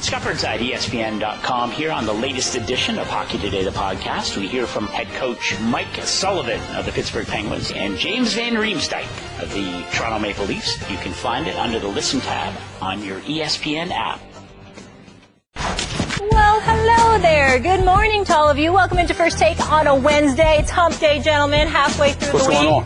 Scott Burnside, ESPN.com, here on the latest edition of Hockey Today, the podcast. We hear from head coach Mike Sullivan of the Pittsburgh Penguins and James Van Riemsdyk of the Toronto Maple Leafs. You can find it under the Listen tab on your ESPN app. Well, hello there. Good morning to all of you. Welcome into First Take on a Wednesday. It's hump day, gentlemen, halfway through the week. What's going on?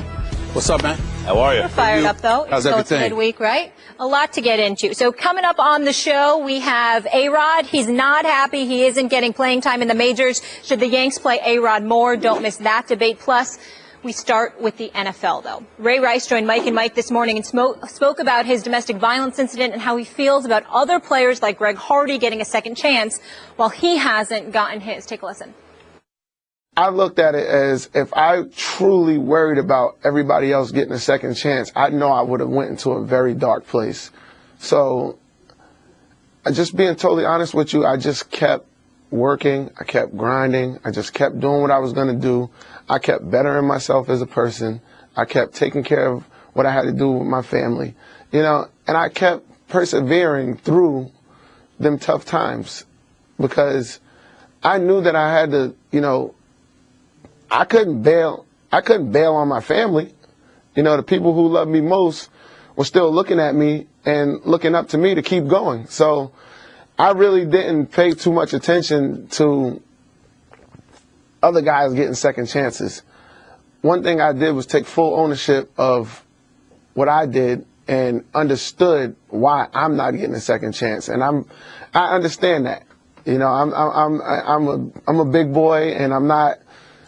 What's up, man? How are you? We're fired up, though. How's everything? It's midweek, right? A lot to get into. So coming up on the show, we have A-Rod. He's not happy. He isn't getting playing time in the majors. Should the Yanks play A-Rod more? Don't miss that debate. Plus, we start with the NFL, though. Ray Rice joined Mike and Mike this morning and spoke about his domestic violence incident and how he feels about other players like Greg Hardy getting a second chance while he hasn't gotten his. Take a listen. I looked at it as if I truly worried about everybody else getting a second chance, I know I would have went into a very dark place. So, just being totally honest with you, I just kept working. I kept grinding. I just kept doing what I was going to do. I kept bettering myself as a person. I kept taking care of what I had to do with my family, and I kept persevering through them tough times because I knew that I had to, I couldn't bail on my family. The people who love me most were still looking at me and looking up to me to keep going. So I really didn't pay too much attention to other guys getting second chances. One thing I did was take full ownership of what I did and understood why I'm not getting a second chance. And I understand that. I'm a big boy, and I'm not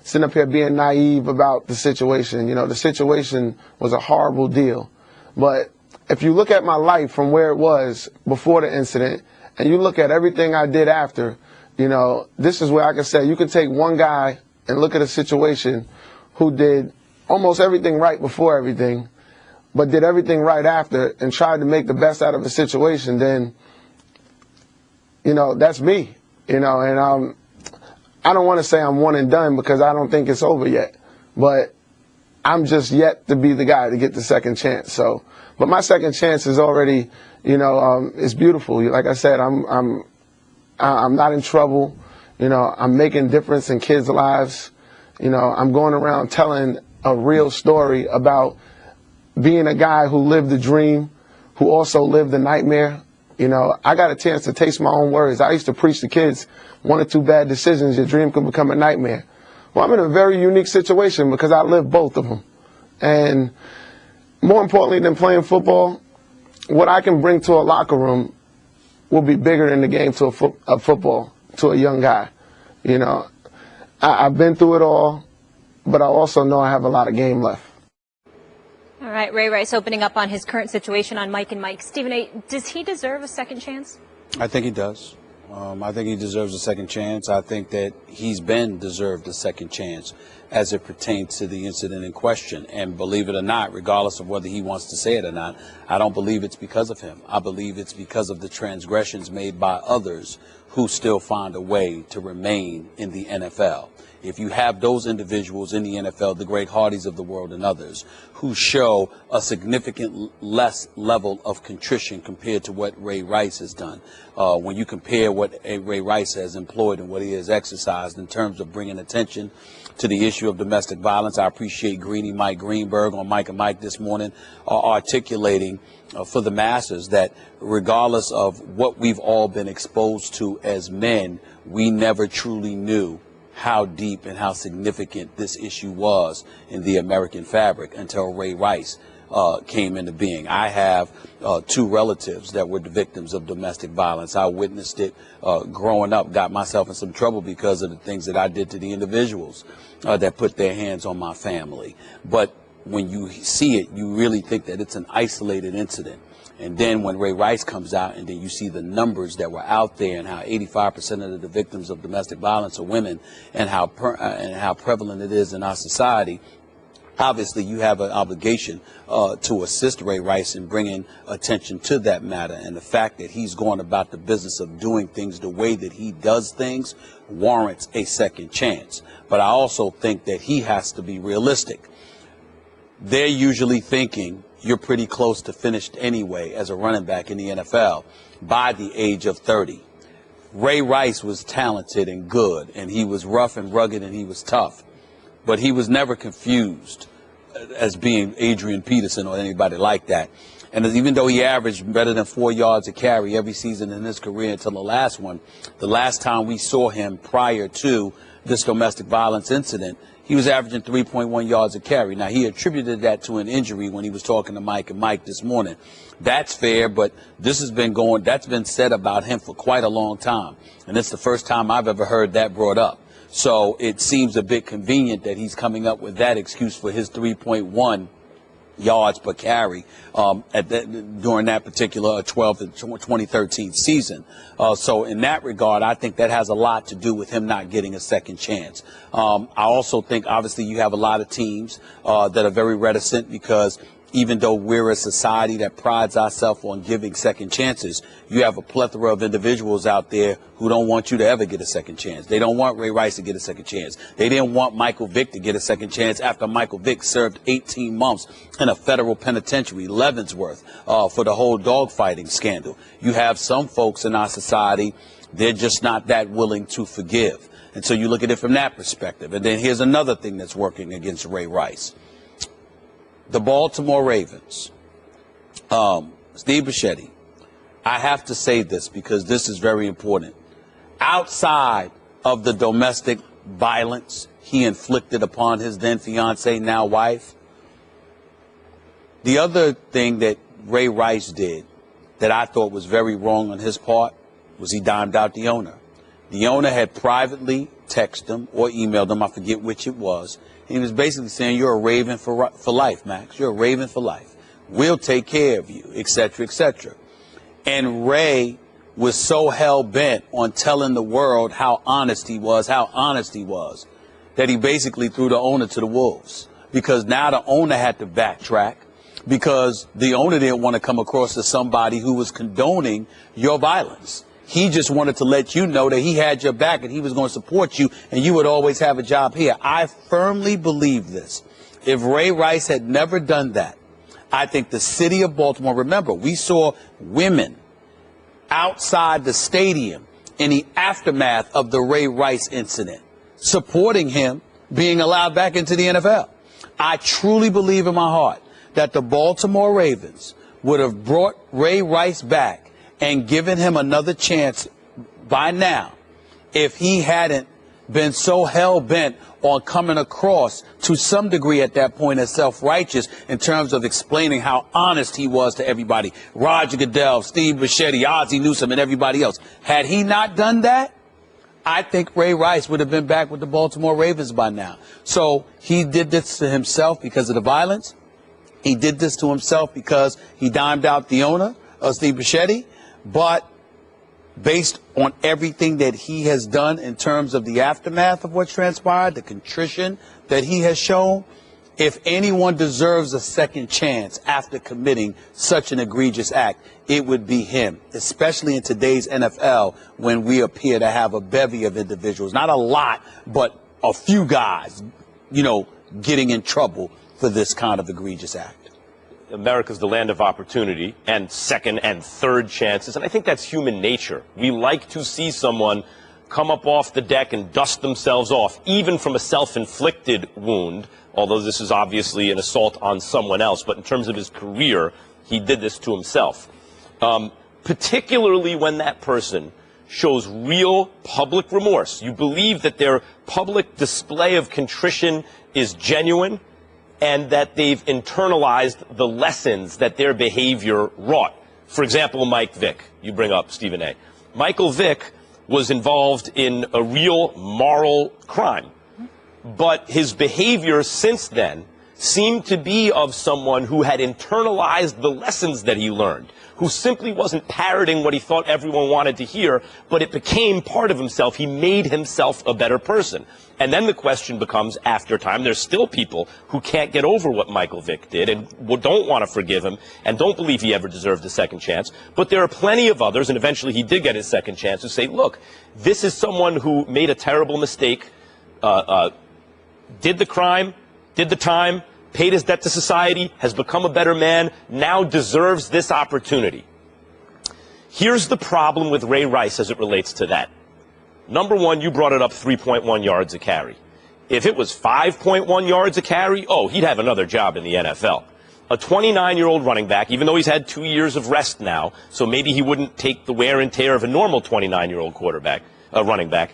sitting up here being naive about the situation. The situation was a horrible deal. But if you look at my life from where it was before the incident, and you look at everything I did after, this is where I can say you can take one guy and look at a situation who did almost everything right before everything, but did everything right after and tried to make the best out of the situation, then, that's me, and I don't want to say I'm one and done because I don't think it's over yet, but I'm just yet to be the guy to get the second chance. So, but my second chance is already, it's beautiful. Like I said, I'm not in trouble. I'm making difference in kids' lives. I'm going around telling a real story about being a guy who lived the dream, who also lived the nightmare. I got a chance to taste my own words. I used to preach to kids, 1 or 2 bad decisions, your dream could become a nightmare. Well, I'm in a very unique situation because I lived both of them. And more importantly than playing football, what I can bring to a locker room will be bigger than the game to a football, to a young guy. I've been through it all, but I also know I have a lot of game left. All right, Ray Rice opening up on his current situation on Mike and Mike. Stephen A., does he deserve a second chance? I think he does. I think he deserves a second chance. I think that he's been deserved a second chance as it pertains to the incident in question. And believe it or not, regardless of whether he wants to say it or not, I don't believe it's because of him. I believe it's because of the transgressions made by others who still find a way to remain in the NFL. If you have those individuals in the NFL, the Greg Hardys of the world and others, who show a significant less level of contrition compared to what Ray Rice has done, when you compare what Ray Rice has employed and what he has exercised in terms of bringing attention to the issue of domestic violence, I appreciate Greeny Mike Greenberg on Mike and Mike this morning articulating for the masses that regardless of what we've all been exposed to as men, we never truly knew how deep and how significant this issue was in the American fabric until Ray Rice came into being. I have 2 relatives that were the victims of domestic violence. I witnessed it growing up, got myself in some trouble because of the things that I did to the individuals that put their hands on my family. But when you see it, you really think that it's an isolated incident. And then when Ray Rice comes out and then you see the numbers that were out there and how 85% of the victims of domestic violence are women and how prevalent it is in our society, obviously you have an obligation to assist Ray Rice in bringing attention to that matter. And the fact that he's going about the business of doing things the way that he does things warrants a second chance. But I also think that he has to be realistic. They're usually thinking you're pretty close to finished anyway as a running back in the NFL by the age of 30. Ray Rice was talented and good, and he was rough and rugged and he was tough, but he was never confused as being Adrian Peterson or anybody like that. And even though he averaged better than 4 yards a carry every season in his career until the last one, the last time we saw him prior to this domestic violence incident, he was averaging 3.1 yards a carry. Now, he attributed that to an injury when he was talking to Mike and Mike this morning. That's fair, but this has been that's been said about him for quite a long time. And it's the first time I've ever heard that brought up. So it seems a bit convenient that he's coming up with that excuse for his 3.1 yards per carry during that particular 2013 season. So in that regard, I think that has a lot to do with him not getting a second chance. I also think, obviously, you have a lot of teams that are very reticent because even though we're a society that prides ourselves on giving second chances, you have a plethora of individuals out there who don't want you to ever get a second chance. They don't want Ray Rice to get a second chance. They didn't want Michael Vick to get a second chance after Michael Vick served 18 months in a federal penitentiary, Leavenworth, for the whole dogfighting scandal. You have some folks in our society, they're just not that willing to forgive. And so you look at it from that perspective. And then here's another thing that's working against Ray Rice. The Baltimore Ravens, Steve Buscemi, I have to say this because this is very important. Outside of the domestic violence he inflicted upon his then fiancee, now wife, the other thing that Ray Rice did that I thought was very wrong on his part was he dimed out the owner. The owner had privately texted him or emailed him, I forget which it was. He was basically saying, you're a Raven for life, Max. You're a Raven for life. We'll take care of you, et cetera, et cetera. And Ray was so hell-bent on telling the world how honest he was, that he basically threw the owner to the wolves. Because now the owner had to backtrack because the owner didn't want to come across as somebody who was condoning your violence. He just wanted to let you know that he had your back and he was going to support you and you would always have a job here. I firmly believe this. If Ray Rice had never done that, I think the city of Baltimore, remember, we saw women outside the stadium in the aftermath of the Ray Rice incident, supporting him being allowed back into the NFL. I truly believe in my heart that the Baltimore Ravens would have brought Ray Rice back and given him another chance by now if he hadn't been so hell-bent on coming across to some degree at that point as self-righteous in terms of explaining how honest he was to everybody. Roger Goodell, Steve Buscemi, Ozzie Newsome, and everybody else. Had he not done that, I think Ray Rice would have been back with the Baltimore Ravens by now. So he did this to himself because of the violence. He did this to himself because he dimed out the owner, Steve Buscemi. But based on everything that he has done in terms of the aftermath of what transpired, the contrition that he has shown, if anyone deserves a second chance after committing such an egregious act, it would be him, especially in today's NFL when we appear to have a bevy of individuals, not a lot, but a few guys, getting in trouble for this kind of egregious act. America's the land of opportunity and second and third chances, and I think that's human nature. We like to see someone come up off the deck and dust themselves off, even from a self-inflicted wound, although this is obviously an assault on someone else, but in terms of his career, he did this to himself. Particularly when that person shows real public remorse. You believe that their public display of contrition is genuine, and that they've internalized the lessons that their behavior wrought. For example, Mike Vick, you bring up, Stephen A. Michael Vick was involved in a real moral crime, but his behavior since then seemed to be of someone who had internalized the lessons that he learned, who simply wasn't parroting what he thought everyone wanted to hear, but it became part of himself. He made himself a better person. And then the question becomes, after time, there's still people who can't get over what Michael Vick did and don't want to forgive him and don't believe he ever deserved a second chance. But there are plenty of others, and eventually he did get his second chance, who say, look, this is someone who made a terrible mistake, did the crime, did the time, paid his debt to society, has become a better man, now deserves this opportunity. Here's the problem with Ray Rice as it relates to that. Number one, you brought it up, 3.1 yards a carry. If it was 5.1 yards a carry, oh, he'd have another job in the NFL. A 29-year-old running back, even though he's had 2 years of rest now, so maybe he wouldn't take the wear and tear of a normal 29-year-old running back,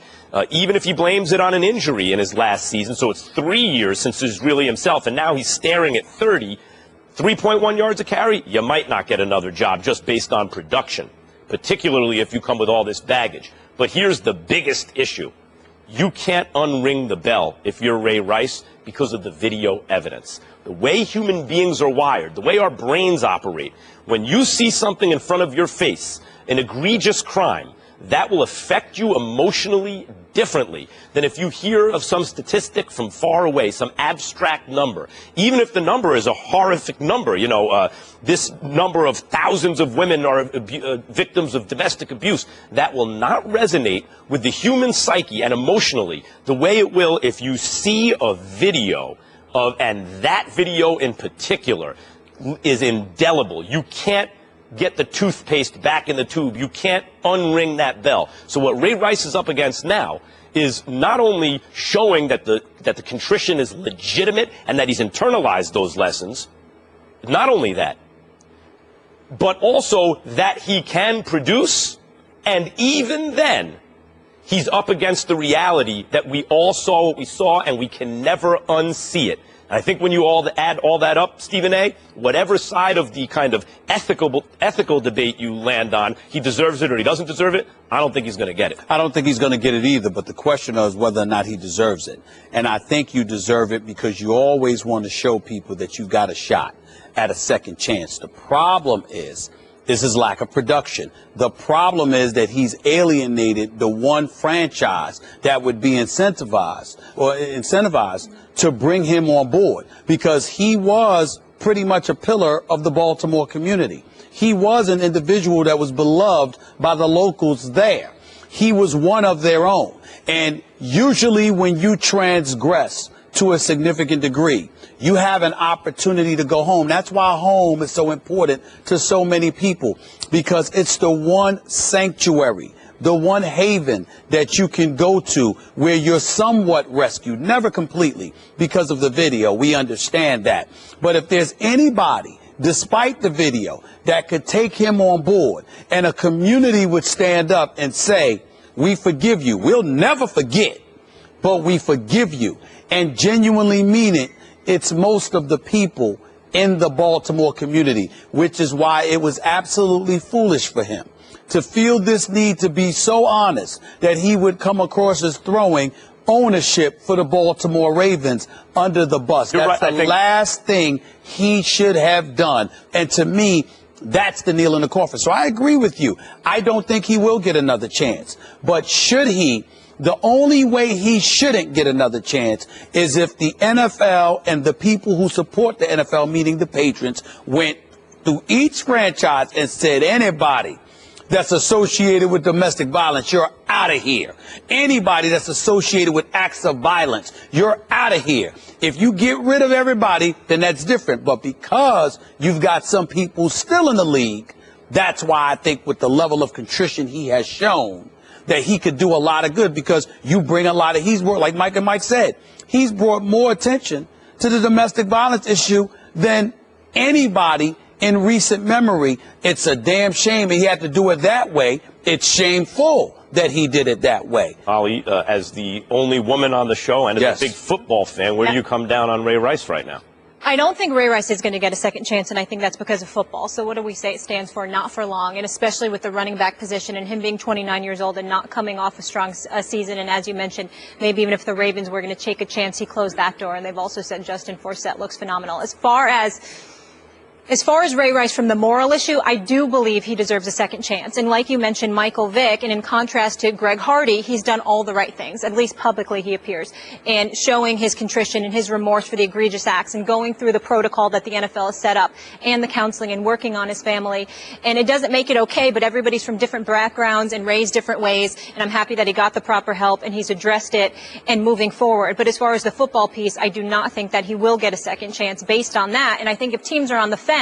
even if he blames it on an injury in his last season, so it's 3 years since he's really himself, and now he's staring at 3.1 yards a carry, you might not get another job just based on production, particularly if you come with all this baggage. But here's the biggest issue. You can't unring the bell if you're Ray Rice because of the video evidence. The way human beings are wired, the way our brains operate, when you see something in front of your face, an egregious crime, that will affect you emotionally differently than if you hear of some statistic from far away, some abstract number. Even if the number is a horrific number, this number of thousands of women are victims of domestic abuse, that will not resonate with the human psyche and emotionally the way it will if you see a video and that video in particular is indelible. You can't get the toothpaste back in the tube. You can't unring that bell. So what Ray Rice is up against now is not only showing that the contrition is legitimate and that he's internalized those lessons, not only that, but also that he can produce, and even then, he's up against the reality that we all saw what we saw and we can never unsee it. And I think when you all add all that up, Stephen A., whatever side of the kind of ethical debate you land on, he deserves it or he doesn't deserve it, I don't think he's going to get it. I don't think he's going to get it either, but the question is whether or not he deserves it. And I think you deserve it because you always want to show people that you got a shot at a second chance. The problem is his lack of production. The problem is that he's alienated the one franchise that would be incentivized to bring him on board, because he was pretty much a pillar of the Baltimore community. He was an individual that was beloved by the locals there. He was one of their own. And usually when you transgress to a significant degree, you have an opportunity to go home. That's why home is so important to so many people, because it's the one sanctuary, the one haven that you can go to where you're somewhat rescued, never completely because of the video. We understand that. But if there's anybody, despite the video, that could take him on board and a community would stand up and say, we forgive you. We'll never forget, but we forgive you, and genuinely mean it, it's most of the people in the Baltimore community, which is why it was absolutely foolish for him to feel this need to be so honest that he would come across as throwing ownership for the Baltimore Ravens under the bus. That's the last thing he should have done. And to me, that's the nail in the coffin. So I agree with you. I don't think he will get another chance. But should he? The only way he shouldn't get another chance is if the NFL and the people who support the NFL, meaning the patrons, went through each franchise and said, anybody that's associated with domestic violence, you're out of here. Anybody that's associated with acts of violence, you're out of here. If you get rid of everybody, then that's different. But because you've got some people still in the league, that's why I think with the level of contrition he has shown, that he could do a lot of good, because you bring a lot of, like Mike and Mike said, he's brought more attention to the domestic violence issue than anybody in recent memory. It's a damn shame he had to do it that way. It's shameful that he did it that way. Holly, as the only woman on the show and as a big football fan, where do you come down on Ray Rice right now? I don't think Ray Rice is going to get a second chance, and I think that's because of football. So what do we say it stands for? Not for long, and especially with the running back position and him being 29 years old and not coming off a strong season. And as you mentioned, maybe even if the Ravens were going to take a chance, he closed that door. And they've also said Justin Forsett looks phenomenal. As far as Ray Rice from the moral issue, I do believe he deserves a second chance. And like you mentioned, Michael Vick, and in contrast to Greg Hardy, he's done all the right things, at least publicly he appears, and showing his contrition and his remorse for the egregious acts and going through the protocol that the NFL has set up and the counseling and working on his family. And it doesn't make it okay, but everybody's from different backgrounds and raised different ways, and I'm happy that he got the proper help and he's addressed it and moving forward. But as far as the football piece, I do not think that he will get a second chance based on that. And I think if teams are on the fence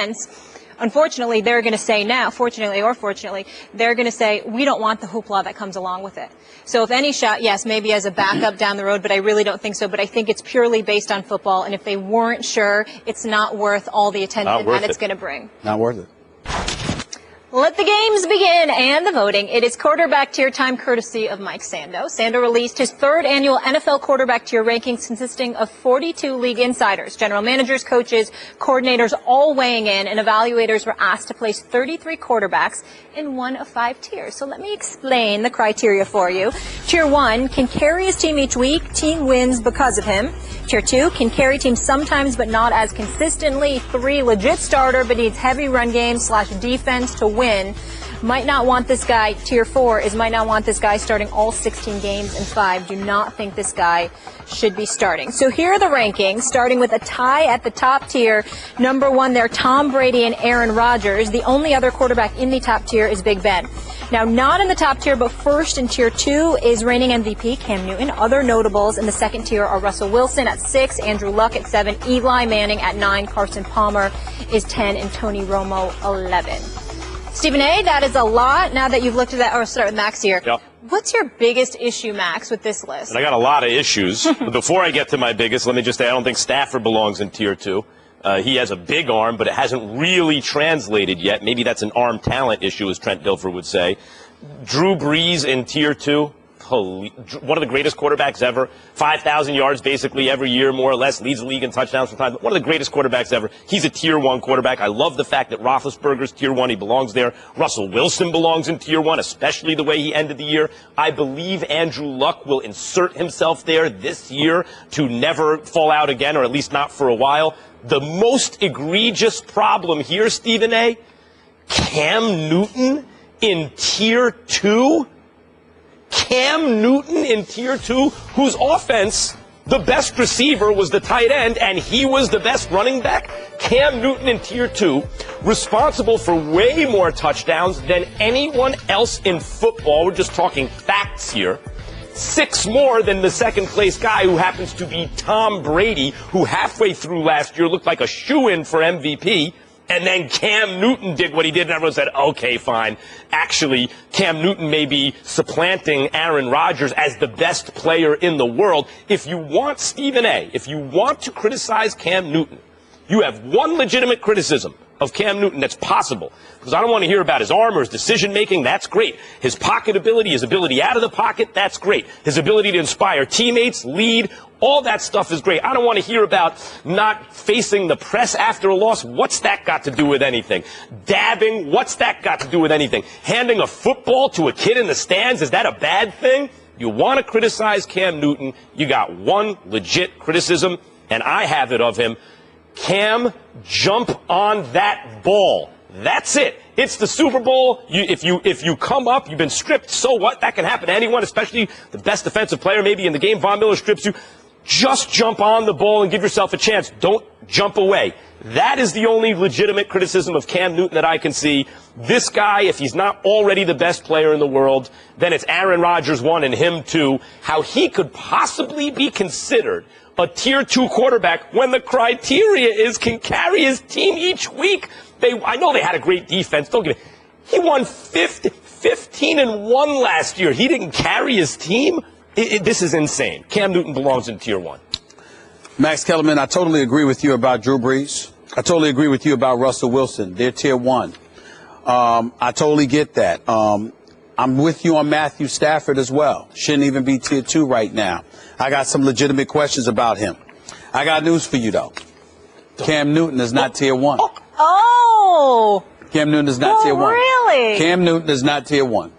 Unfortunately, they're going to say now, fortunately or fortunately, they're going to say, we don't want the hoopla that comes along with it. So if any shot, yes, maybe as a backup down the road, but I really don't think so. But I think it's purely based on football. And if they weren't sure, it's not worth all the attention that it's going to bring. Not worth it. Let the games begin and the voting. It is quarterback tier time courtesy of Mike Sando. Sando released his third annual NFL quarterback tier rankings consisting of 42 league insiders, general managers, coaches, coordinators, all weighing in, and evaluators were asked to place 33 quarterbacks in one of 5 tiers. So let me explain the criteria for you. Tier 1, can carry his team each week. Team wins because of him. Tier 2, can carry teams sometimes but not as consistently. 3, legit starter but needs heavy run game / defense to win. Might not want this guy. Tier 4 is might not want this guy starting all 16 games. And 5, do not think this guy should be starting. So here are the rankings, starting with a tie at the top tier. Number 1 there, Tom Brady and Aaron Rodgers. The only other quarterback in the top tier is Big Ben. Now, not in the top tier, but first in tier 2 is reigning MVP Cam Newton. Other notables in the second tier are Russell Wilson at 6, Andrew Luck at 7, Eli Manning at 9, Carson Palmer is 10, and Tony Romo 11. Stephen A., that is a lot. Now that you've looked at that, or start with Max here. Yep. What's your biggest issue, Max, with this list? And I got a lot of issues. But before I get to my biggest, let me just say I don't think Stafford belongs in tier 2. He has a big arm, but it hasn't really translated yet. Maybe that's an arm talent issue, as Trent Dilfer would say. Drew Brees in tier 2. One of the greatest quarterbacks ever. 5,000 yards basically every year, more or less. Leads the league in touchdowns sometimes. One of the greatest quarterbacks ever. He's a tier 1 quarterback. I love the fact that Roethlisberger's tier 1. He belongs there. Russell Wilson belongs in tier 1, especially the way he ended the year. I believe Andrew Luck will insert himself there this year to never fall out again, or at least not for a while. The most egregious problem here, Stephen A., Cam Newton in tier 2? Cam Newton in tier 2, whose offense, the best receiver was the tight end, and he was the best running back. Cam Newton in tier 2, responsible for way more touchdowns than anyone else in football. We're just talking facts here. 6 more than the second place guy, who happens to be Tom Brady, who halfway through last year looked like a shoo-in for MVP. And then Cam Newton did what he did, and everyone said, okay, fine. Actually, Cam Newton may be supplanting Aaron Rodgers as the best player in the world. If you want, Stephen A., if you want to criticize Cam Newton, you have one legitimate criticism of Cam Newton that's possible. Because I don't want to hear about his arm or his decision-making. That's great. His pocket ability, his ability out of the pocket, that's great. His ability to inspire teammates, lead, all that stuff is great. I don't want to hear about not facing the press after a loss. What's that got to do with anything? Dabbing, what's that got to do with anything? Handing a football to a kid in the stands, is that a bad thing? You want to criticize Cam Newton, you got one legit criticism, and I have it of him. Cam, jump on that ball. That's it. It's the Super Bowl. If you come up, you've been stripped, so what? That can happen to anyone, especially the best defensive player maybe in the game. Von Miller strips you. Just jump on the ball and give yourself a chance. Don't jump away. That is the only legitimate criticism of Cam Newton that I can see. This guy, if he's not already the best player in the world, then it's Aaron Rodgers 1 and him 2. How he could possibly be considered a tier 2 quarterback when the criteria is can carry his team each week. I know they had a great defense. Don't get me. He won 15-1 last year. He didn't carry his team. This is insane. Cam Newton belongs in tier 1. Max Kellerman, I totally agree with you about Drew Brees. I totally agree with you about Russell Wilson. They're tier 1. I totally get that. I'm with you on Matthew Stafford as well. Shouldn't even be tier 2 right now. I got some legitimate questions about him. I got news for you, though. Cam Newton is not tier 1. Oh! Cam Newton is not tier 1. Really? Cam Newton is not tier 1.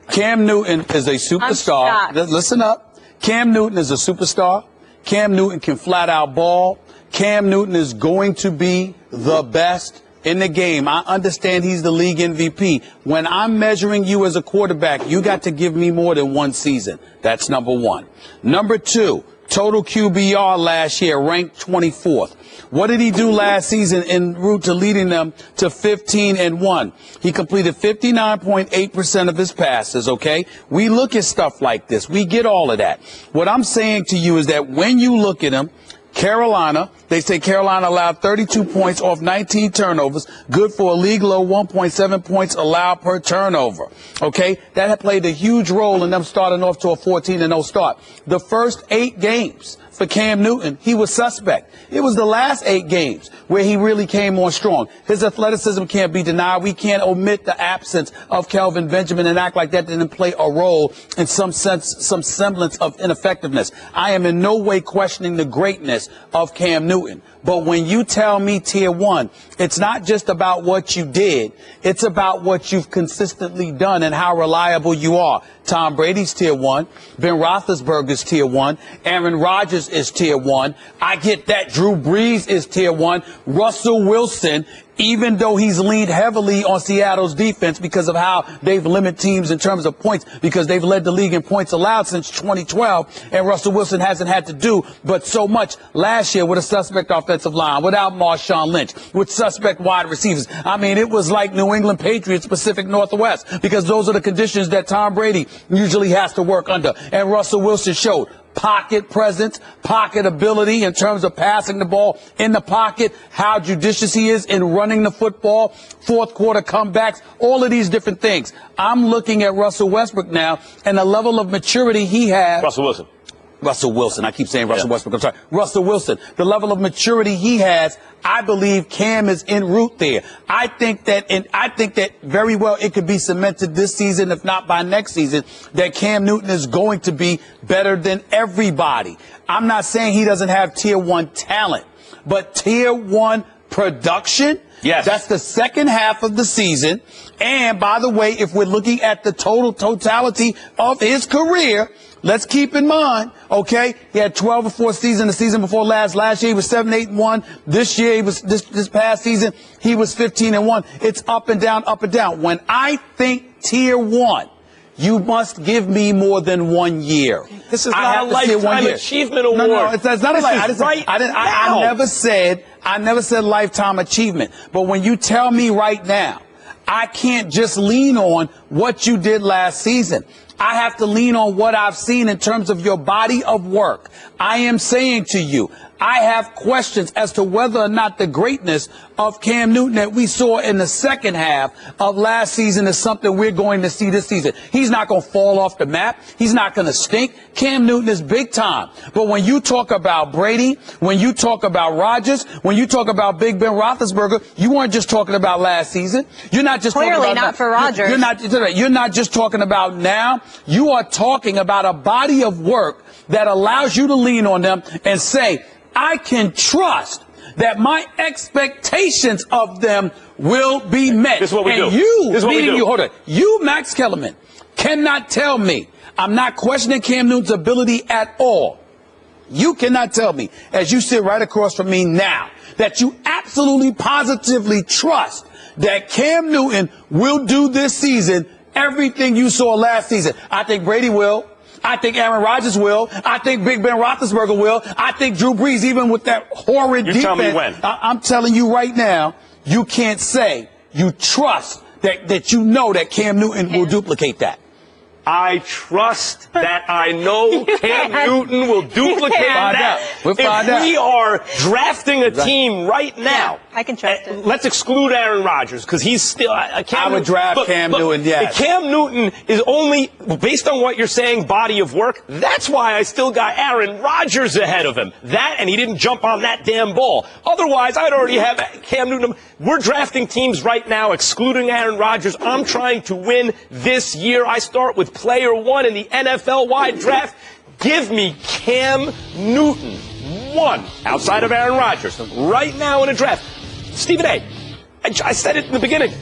Cam Newton is a superstar. Listen up. Cam Newton is a superstar. Cam Newton can flat out ball. Cam Newton is going to be the best in the game. I understand he's the league MVP. When I'm measuring you as a quarterback, you got to give me more than one season. That's number 1. Number 2, total QBR last year, ranked 24th. What did he do last season en route to leading them to 15-1? He completed 59.8% of his passes, okay? We look at stuff like this. We get all of that. What I'm saying to you is that when you look at him, Carolina, they say Carolina allowed 32 points off 19 turnovers, good for a league low 1.7 points allowed per turnover. Okay, that had played a huge role in them starting off to a 14-0 start. The first 8 games for Cam Newton, he was suspect. It was the last 8 games where he really came on strong. His athleticism can't be denied. We can't omit the absence of Kelvin Benjamin and act like that didn't play a role in some sense, some semblance of ineffectiveness. I am in no way questioning the greatness of Cam Newton. But when you tell me tier 1, it's not just about what you did. It's about what you've consistently done and how reliable you are. Tom Brady's tier 1. Ben Roethlisberger's tier 1. Aaron Rodgers is tier 1. I get that. Drew Brees is tier 1. Russell Wilson, even though he's leaned heavily on Seattle's defense because of how they've limited teams in terms of points, because they've led the league in points allowed since 2012, and Russell Wilson hasn't had to do but so much last year with a suspect offensive line, without Marshawn Lynch, with suspect wide receivers. I mean, it was like New England Patriots, Pacific Northwest, because those are the conditions that Tom Brady usually has to work under, and Russell Wilson showed pocket presence, pocket ability in terms of passing the ball in the pocket, how judicious he is in running the football, fourth quarter comebacks, all of these different things. I'm looking at Russell Westbrook now and the level of maturity he has. Russell Wilson. I keep saying Russell Westbrook. I'm sorry. Russell Wilson. The level of maturity he has, I believe Cam is en route there. I think that very well it could be cemented this season, if not by next season, that Cam Newton is going to be better than everybody. I'm not saying he doesn't have tier 1 talent, but tier 1 production. Yes. That's the second half of the season. And by the way, if we're looking at the totality of his career, let's keep in mind, okay, he had 12-4 season the season before last. Last year he was 7-8-1. This year he was this past season he was 15-1. It's up and down, up and down. When I think tier 1, you must give me more than 1 year. This is not a lifetime achievement award. No, it's not a lifetime. I never said lifetime achievement. But when you tell me right now, I can't just lean on what you did last season. I have to lean on what I've seen in terms of your body of work. I am saying to you, I have questions as to whether or not the greatness of Cam Newton that we saw in the second half of last season is something we're going to see this season. He's not going to fall off the map. He's not going to stink. Cam Newton is big time. But when you talk about Brady, when you talk about Rodgers, when you talk about Big Ben Roethlisberger, you weren't just talking about last season. You're not just clearly talking about not for Rodgers. You're not just talking about now. You are talking about a body of work that allows you to lean on them and say, I can trust that my expectations of them will be met. This is what we do. You, Max Kellerman, cannot tell me. I'm not questioning Cam Newton's ability at all. You cannot tell me, as you sit right across from me now, that you absolutely positively trust that Cam Newton will do this season everything you saw last season. I think Brady will. I think Aaron Rodgers will. I think Big Ben Roethlisberger will. I think Drew Brees, even with that horrid defense. Tell me when. I'm telling you right now, you can't say you trust that you know that Cam Newton will duplicate that. I trust that I know Cam Newton will duplicate that. We'll find out. If we are drafting a team right now, I can trust it. Let's exclude Aaron Rodgers because he's still. I would draft Cam Newton, yes. Cam Newton is only, based on what you're saying, body of work. That's why I still got Aaron Rodgers ahead of him. That, and he didn't jump on that damn ball. Otherwise, I'd already have Cam Newton. We're drafting teams right now, excluding Aaron Rodgers. I'm trying to win this year. I start with player 1 in the NFL-wide draft. Give me Cam Newton, 1, outside of Aaron Rodgers, right now in a draft. Stephen A., I said it in the beginning.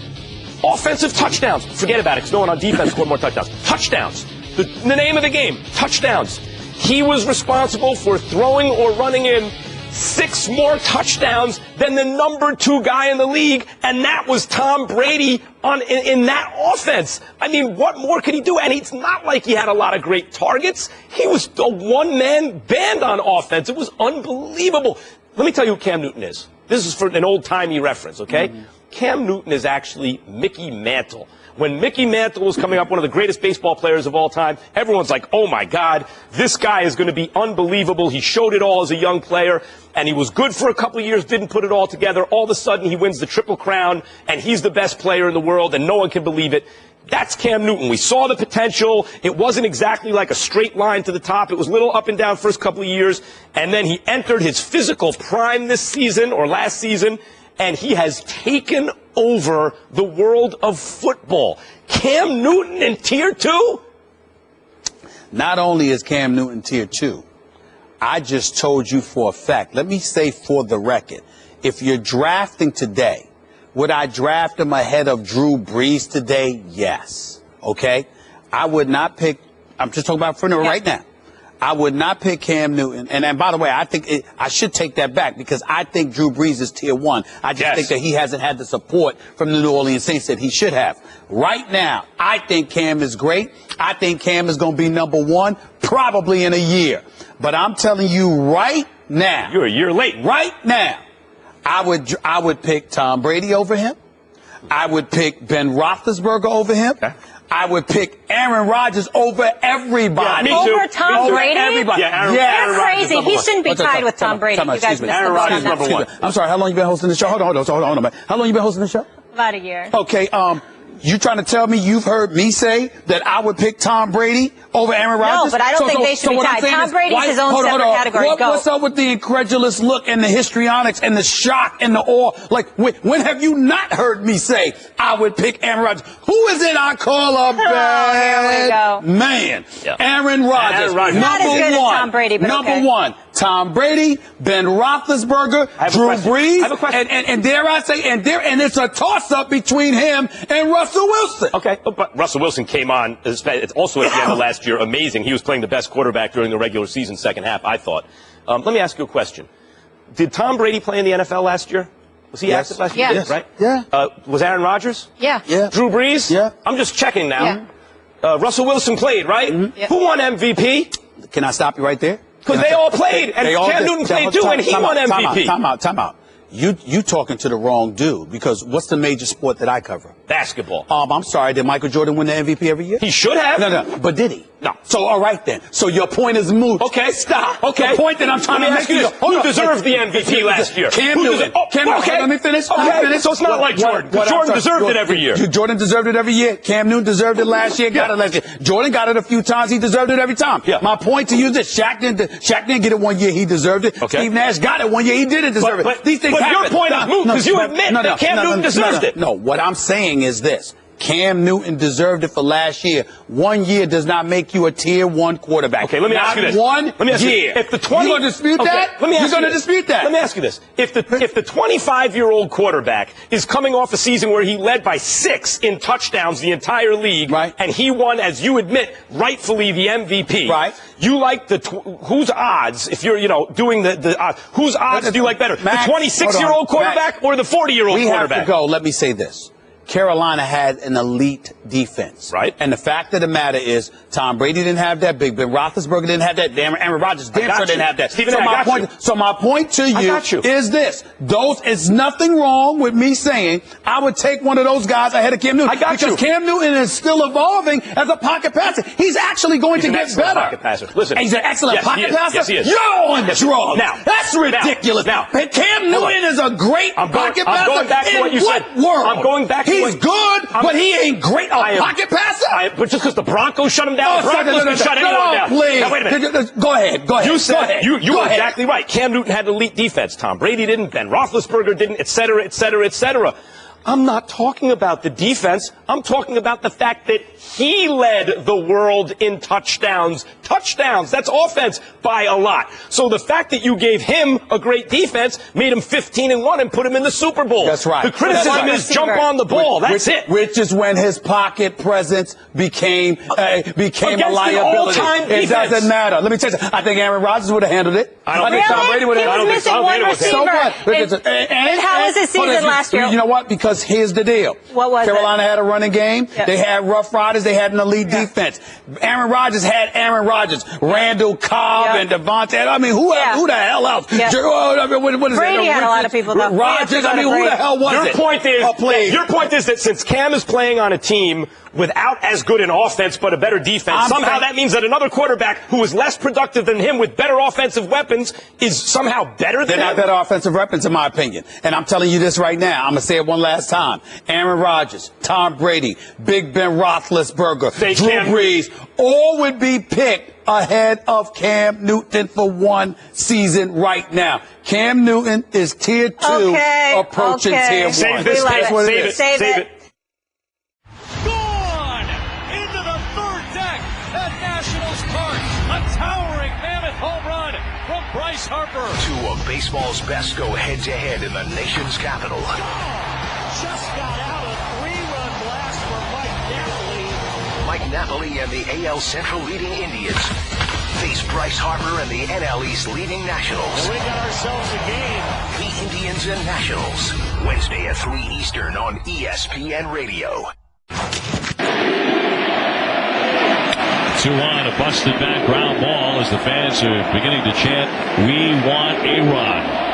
Offensive touchdowns. Forget about it, because no one on defense scored more touchdowns. Touchdowns. The name of the game, touchdowns. He was responsible for throwing or running in 6 more touchdowns than the number 2 guy in the league, and that was Tom Brady in that offense. I mean, what more could he do? And it's not like he had a lot of great targets. He was a one-man band on offense. It was unbelievable. Let me tell you who Cam Newton is. This is for an old-timey reference, okay? Cam Newton is actually Mickey Mantle. When Mickey Mantle was coming up, one of the greatest baseball players of all time, everyone's like, oh my God, this guy is going to be unbelievable. He showed it all as a young player, and he was good for a couple of years, didn't put it all together. All of a sudden, he wins the Triple Crown, and he's the best player in the world, and no one can believe it. That's Cam Newton. We saw the potential. It wasn't exactly like a straight line to the top. It was a little up and down first couple of years, and then he entered his physical prime this season, or last season, and he has taken over the world of football. Cam Newton in Tier 2? Not only is Cam Newton Tier 2, I just told you for a fact, let me say for the record, if you're drafting today, would I draft him ahead of Drew Brees today? Yes. Okay? I would not pick, I'm just talking about for right now. I would not pick Cam Newton. And by the way, I think I should take that back because I think Drew Brees is Tier 1. I just think that he hasn't had the support from the New Orleans Saints that he should have. Right now, I think Cam is great. I think Cam is going to be number 1 probably in a year. But I'm telling you right now. You're a year late. Right now, I would pick Tom Brady over him. I would pick Ben Roethlisberger over him. Okay. I would pick Aaron Rodgers over everybody. Yeah, over Tom Brady? Everybody. Yeah, Aaron, You're crazy. He shouldn't be tied with Tom Brady. You guys missed Aaron Rodgers number 1. I'm sorry. How long you been hosting the show? Hold on. How long you been hosting the show? About a year. Okay. You trying to tell me you've heard me say that I would pick Tom Brady over Aaron Rodgers? No, but I don't think they should be tied. Tom Brady's his own separate category. What's up with the incredulous look and the histrionics and the shock and the awe? Like, when have you not heard me say I would pick Aaron Rodgers? Who is it I call a bad man? Yeah. Aaron Rodgers. Not as good as Tom Brady, but number 1. Tom Brady, Ben Roethlisberger, Drew Brees, and dare I say, and it's a toss-up between him and Russell Wilson. Okay, but Russell Wilson came on, it's also at the end of last year, amazing. He was playing the best quarterback during the regular season second half, I thought. Let me ask you a question. Did Tom Brady play in the NFL last year? Was he active last year? Yes. Right? Yeah. Was Aaron Rodgers? Yeah. Drew Brees? Yeah. I'm just checking now. Yeah. Russell Wilson played, right? Mm-hmm. Who won MVP? Can I stop you right there? Because they all played, and Cam Newton played too, and he won MVP. Time out. You talking to the wrong dude, because what's the major sport that I cover? Basketball. I'm sorry, did Michael Jordan win the MVP every year? He should have. No, but did he? No. So, all right then. So your point is moot. Okay. Stop. Okay. The point that I'm trying to make is, who deserved the MVP last year? Cam Newton. Okay. Let me finish. Okay. So it's not like Jordan. Jordan deserved it every year. Jordan deserved it every year. Cam Newton deserved it last year. Got it last year. Jordan got it a few times. He deserved it every time. Yeah. My point to you is this. Shaq didn't get it one year. He deserved it. Okay. Steve Nash got it one year. He didn't deserve it. These things happen. Your point is moot because you admit that Cam Newton deserved it. No, what I'm saying is this. Cam Newton deserved it for last year. 1 year does not make you a Tier 1 quarterback. Okay, let me ask you this. 1 year. If the 20, you're going to dispute that? Let me ask you're going to dispute that? Let me ask you this. If the 25-year-old quarterback is coming off a season where he led by 6 in touchdowns the entire league, right, and he won, as you admit, rightfully the MVP, right? You like whose odds? If you're, doing the odds, whose odds do you like better? Max, the 26-year-old quarterback or the 40-year-old quarterback? We have to go. Let me say this. Carolina had an elite defense. Right. And the fact of the matter is, Tom Brady didn't have that. Ben Roethlisberger didn't have that. Aaron Rodgers didn't have that. Steven, so my point to you is this. It's nothing wrong with me saying I would take one of those guys ahead of Cam Newton. Because Cam Newton is still evolving as a pocket passer. He's actually going to get better. Pocket passer. Listen, he's an excellent pocket passer. Yes, he is. You're on drugs. Now, that's ridiculous. Now, Cam Newton is a great pocket passer. I'm going back to what you said. World? I'm going back to He's good, but he ain't great pocket passer. But just because the Broncos shut him down, the Broncos can shut anyone down. Please. Now, wait a minute. Go ahead. You said you were exactly right. Cam Newton had elite defense. Tom Brady didn't. Ben Roethlisberger didn't, et cetera, et cetera, et cetera. I'm not talking about the defense. I'm talking about the fact that he led the world in touchdowns. Touchdowns. That's offense by a lot. So the fact that you gave him a great defense made him 15-1 and put him in the Super Bowl. That's right. The criticism is jump on the ball. That's it. Which is when his pocket presence became a liability. It doesn't matter. Let me tell you something. I think Aaron Rodgers would have handled it. I don't think Tom Brady would have handled it. He was missing one receiver. And how was his season last year? You know what? Because Because here's the deal. What was Carolina had a running game. Yep. They had Rough Riders. They had an elite defense. Aaron Rodgers had Aaron Rodgers. Randall Cobb and Devontae. I mean, who the hell else? Yep. What is Brady it? had a lot of people, though. Rodgers. I mean, who the hell was Your it? point is that since Cam is playing on a team without as good an offense but a better defense, somehow that means that another quarterback who is less productive than him with better offensive weapons is somehow better than him? They're not better offensive weapons, in my opinion. And I'm telling you this right now. I'm going to say it one last time. Aaron Rodgers, Tom Brady, Big Ben Roethlisberger, Drew Brees, all would be picked ahead of Cam Newton for one season right now. Cam Newton is tier 2 approaching tier 1. Save this. Save it. Gone into the third deck at Nationals Park. A towering mammoth home run from Bryce Harper. Two of baseball's best go head-to-head in the nation's capital. Just got out a 3-run blast for Mike Napoli. Mike Napoli and the AL Central leading Indians face Bryce Harper and the NL East leading Nationals. And we got ourselves a game. The Indians and Nationals. Wednesday at 3 Eastern on ESPN Radio. 2-1, a busted back ground ball as the fans are beginning to chant, "We want A-Rod."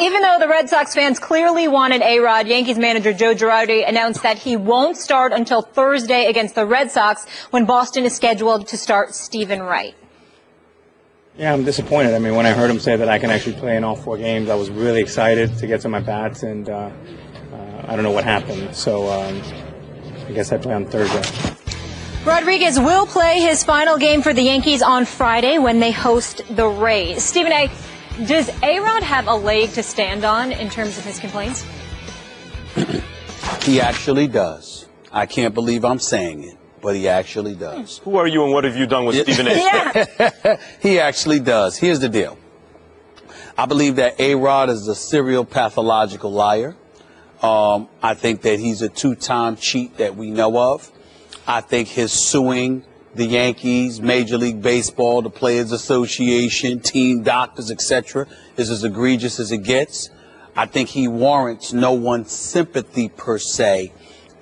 Even though the Red Sox fans clearly wanted A-Rod, Yankees manager Joe Girardi announced that he won't start until Thursday against the Red Sox when Boston is scheduled to start Stephen Wright. Yeah, I'm disappointed. I mean, when I heard him say that I can actually play in all 4 games, I was really excited to get some at-bats, and I don't know what happened. So I guess I play on Thursday. Rodriguez will play his final game for the Yankees on Friday when they host the Rays. Stephen A., does A-Rod have a leg to stand on in terms of his complaints? He actually does. I can't believe I'm saying it, but he actually does. Who are you and what have you done with Stephen A? He actually does. Here's the deal. I believe that A-Rod is a serial pathological liar. I think that he's a 2-time cheat that we know of. I think his suing the Yankees, Major League Baseball, the Players Association, team doctors, etc., is as egregious as it gets. I think he warrants no one's sympathy per se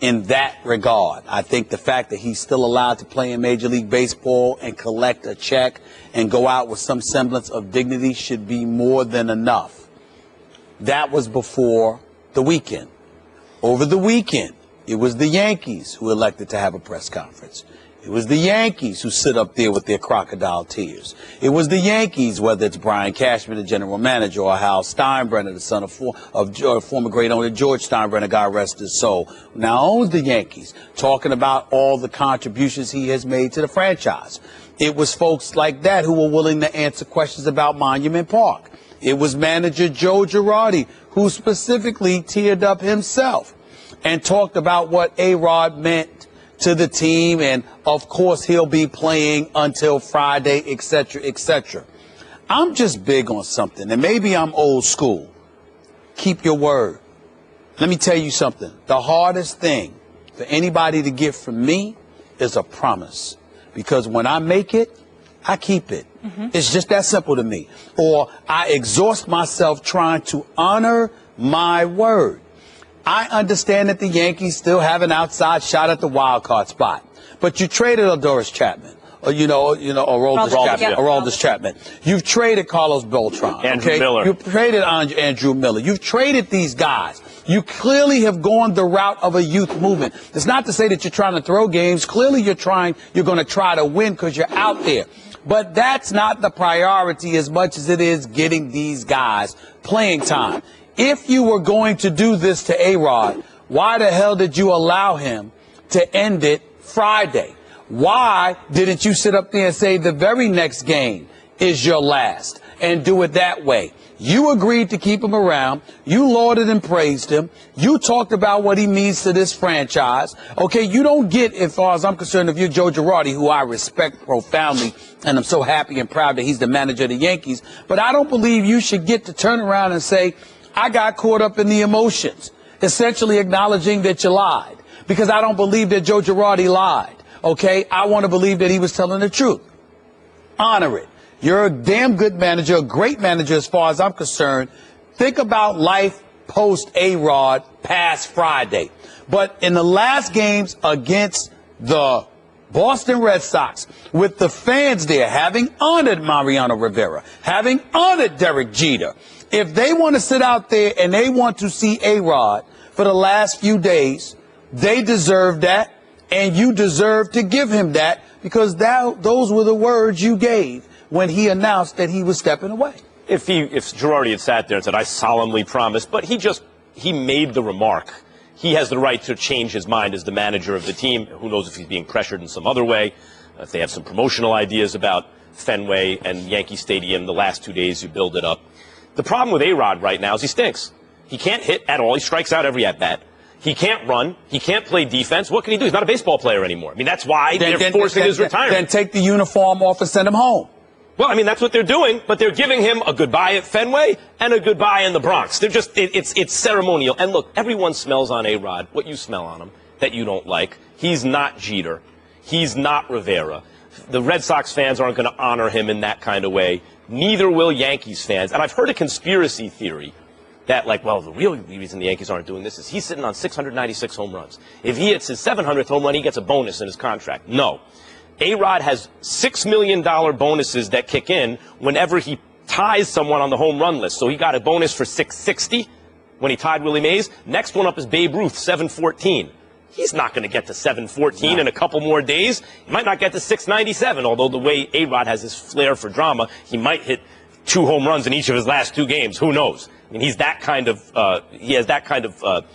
in that regard. I think the fact that he's still allowed to play in Major League Baseball and collect a check and go out with some semblance of dignity should be more than enough. That was before the weekend. Over the weekend, it was the Yankees who elected to have a press conference. It was the Yankees who sit up there with their crocodile tears. It was the Yankees, whether it's Brian Cashman, the general manager, or Hal Steinbrenner, the son of former great owner George Steinbrenner, God rest his soul, now owns the Yankees, talking about all the contributions he has made to the franchise. It was folks like that who were willing to answer questions about Monument Park. It was manager Joe Girardi, who specifically teared up himself and talked about what A-Rod meant to the team, and of course he'll be playing until Friday, etc., etc. I'm just big on something, and maybe I'm old school. Keep your word. Let me tell you something. The hardest thing for anybody to get from me is a promise, because when I make it, I keep it. It's just that simple to me. Or I exhaust myself trying to honor my word. I understand that the Yankees still have an outside shot at the wild card spot, but you traded Adolis Chapman, or Aroldis Chapman. You've traded Carlos Beltran, Andrew Miller. You've traded Andrew Miller. You've traded these guys. You clearly have gone the route of a youth movement. It's not to say that you're trying to throw games. Clearly, you're going to try to win because you're out there. But that's not the priority as much as it is getting these guys playing time. If you were going to do this to A-Rod, why the hell did you allow him to end it Friday? Why didn't you sit up there and say the very next game is your last? and do it that way. You agreed to keep him around. You lauded and praised him. You talked about what he means to this franchise. Okay, you don't get, as far as I'm concerned, if you're Joe Girardi, who I respect profoundly, and I'm so happy and proud that he's the manager of the Yankees, but I don't believe you should get to turn around and say, I got caught up in the emotions, essentially acknowledging that you lied, because I don't believe that Joe Girardi lied. Okay, I want to believe that he was telling the truth. Honor it. You're a damn good manager, a great manager as far as I'm concerned. Think about life post A-Rod past Friday. But in the last games against the Boston Red Sox, with the fans there having honored Mariano Rivera, having honored Derek Jeter, if they want to sit out there and they want to see A-Rod for the last few days, they deserve that, and you deserve to give him that, because those were the words you gave when he announced that he was stepping away. If Girardi had sat there and said, I solemnly promise, but he made the remark. He has the right to change his mind as the manager of the team. Who knows if he's being pressured in some other way, if they have some promotional ideas about Fenway and Yankee Stadium the last 2 days you build it up. The problem with A-Rod right now is he stinks. He can't hit at all. He strikes out every at-bat. He can't run. He can't play defense. What can he do? He's not a baseball player anymore. I mean, that's why they're forcing his retirement. Then take the uniform off and send him home. Well, I mean, that's what they're doing, but they're giving him a goodbye at Fenway and a goodbye in the Bronx. They're just, it's ceremonial. And look, everyone smells on A-Rod what you smell on him that you don't like. He's not Jeter. He's not Rivera. The Red Sox fans aren't going to honor him in that kind of way. Neither will Yankees fans. And I've heard a conspiracy theory that, like, well, the real reason the Yankees aren't doing this is he's sitting on 696 home runs. If he hits his 700th home run, he gets a bonus in his contract. No. A-Rod has $6 million bonuses that kick in whenever he ties someone on the home run list. So he got a bonus for 660 when he tied Willie Mays. Next one up is Babe Ruth, 714. He's not going to get to 714 in a couple more days. He might not get to 697, although the way A-Rod has his flair for drama, he might hit 2 home runs in each of his last 2 games. Who knows? I mean, he's that kind of, he has that kind of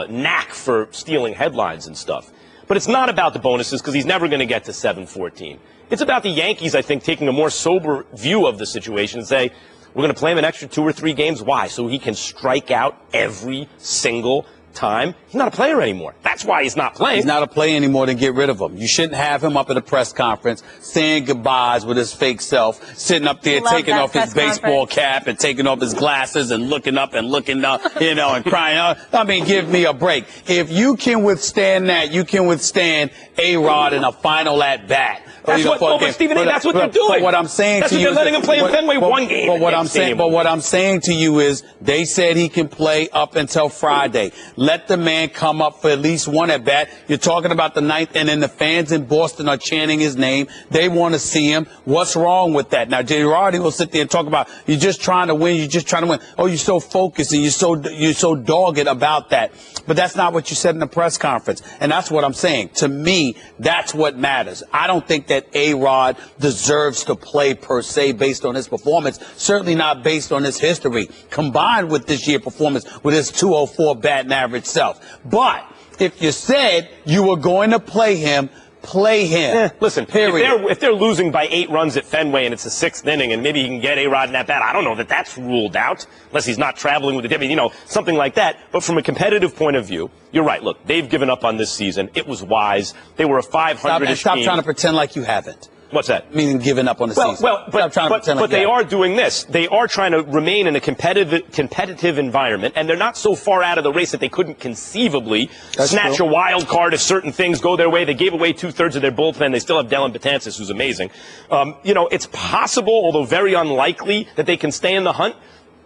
knack for stealing headlines and stuff. But it's not about the bonuses, because he's never going to get to 714. It's about the Yankees, I think, taking a more sober view of the situation and say, we're going to play him an extra 2 or 3 games. Why? So he can strike out every single time. He's not a player anymore. That's why he's not playing. He's not a player anymore, to get rid of him. You shouldn't have him up at a press conference saying goodbyes with his fake self, sitting up there taking off his baseball cap and taking off his glasses and looking up, you know, and crying out. I mean, give me a break. If you can withstand that, you can withstand A-Rod in a final at-bat. That's what, Stephen A., that's what they're doing. But what I'm saying to you, they're letting him play in Fenway 1 game. But what I'm saying to you is, they said he can play up until Friday. Let the man come up for at least 1 at bat. You're talking about the 9th, and then the fans in Boston are chanting his name. They want to see him. What's wrong with that? Now, Girardi will sit there and talk about, you're just trying to win. You're just trying to win. Oh, you're so focused and you're so dogged about that. But that's not what you said in the press conference. And that's what I'm saying. To me, that's what matters. I don't think that A-Rod deserves to play per se based on his performance, certainly not based on his history, combined with this year's performance with his 204 batting average self. But if you said you were going to play him, play him. Listen, period. If they're losing by 8 runs at Fenway and it's the 6th inning and maybe you can get A-Rod in that bat, I don't know that that's ruled out, unless he's not traveling with the deputy, you know, something like that. But from a competitive point of view, you're right. Look, they've given up on this season. It was wise. They were a 500-ish Stop team. trying to pretend like you haven't. What's that? Meaning giving up on the season. But they are doing this. They are trying to remain in a competitive environment, and they're not so far out of the race that they couldn't conceivably snatch a wild card if certain things go their way. They gave away 2/3 of their bullpen. They still have Dellin Betances, who's amazing. You know, it's possible, although very unlikely, that they can stay in the hunt.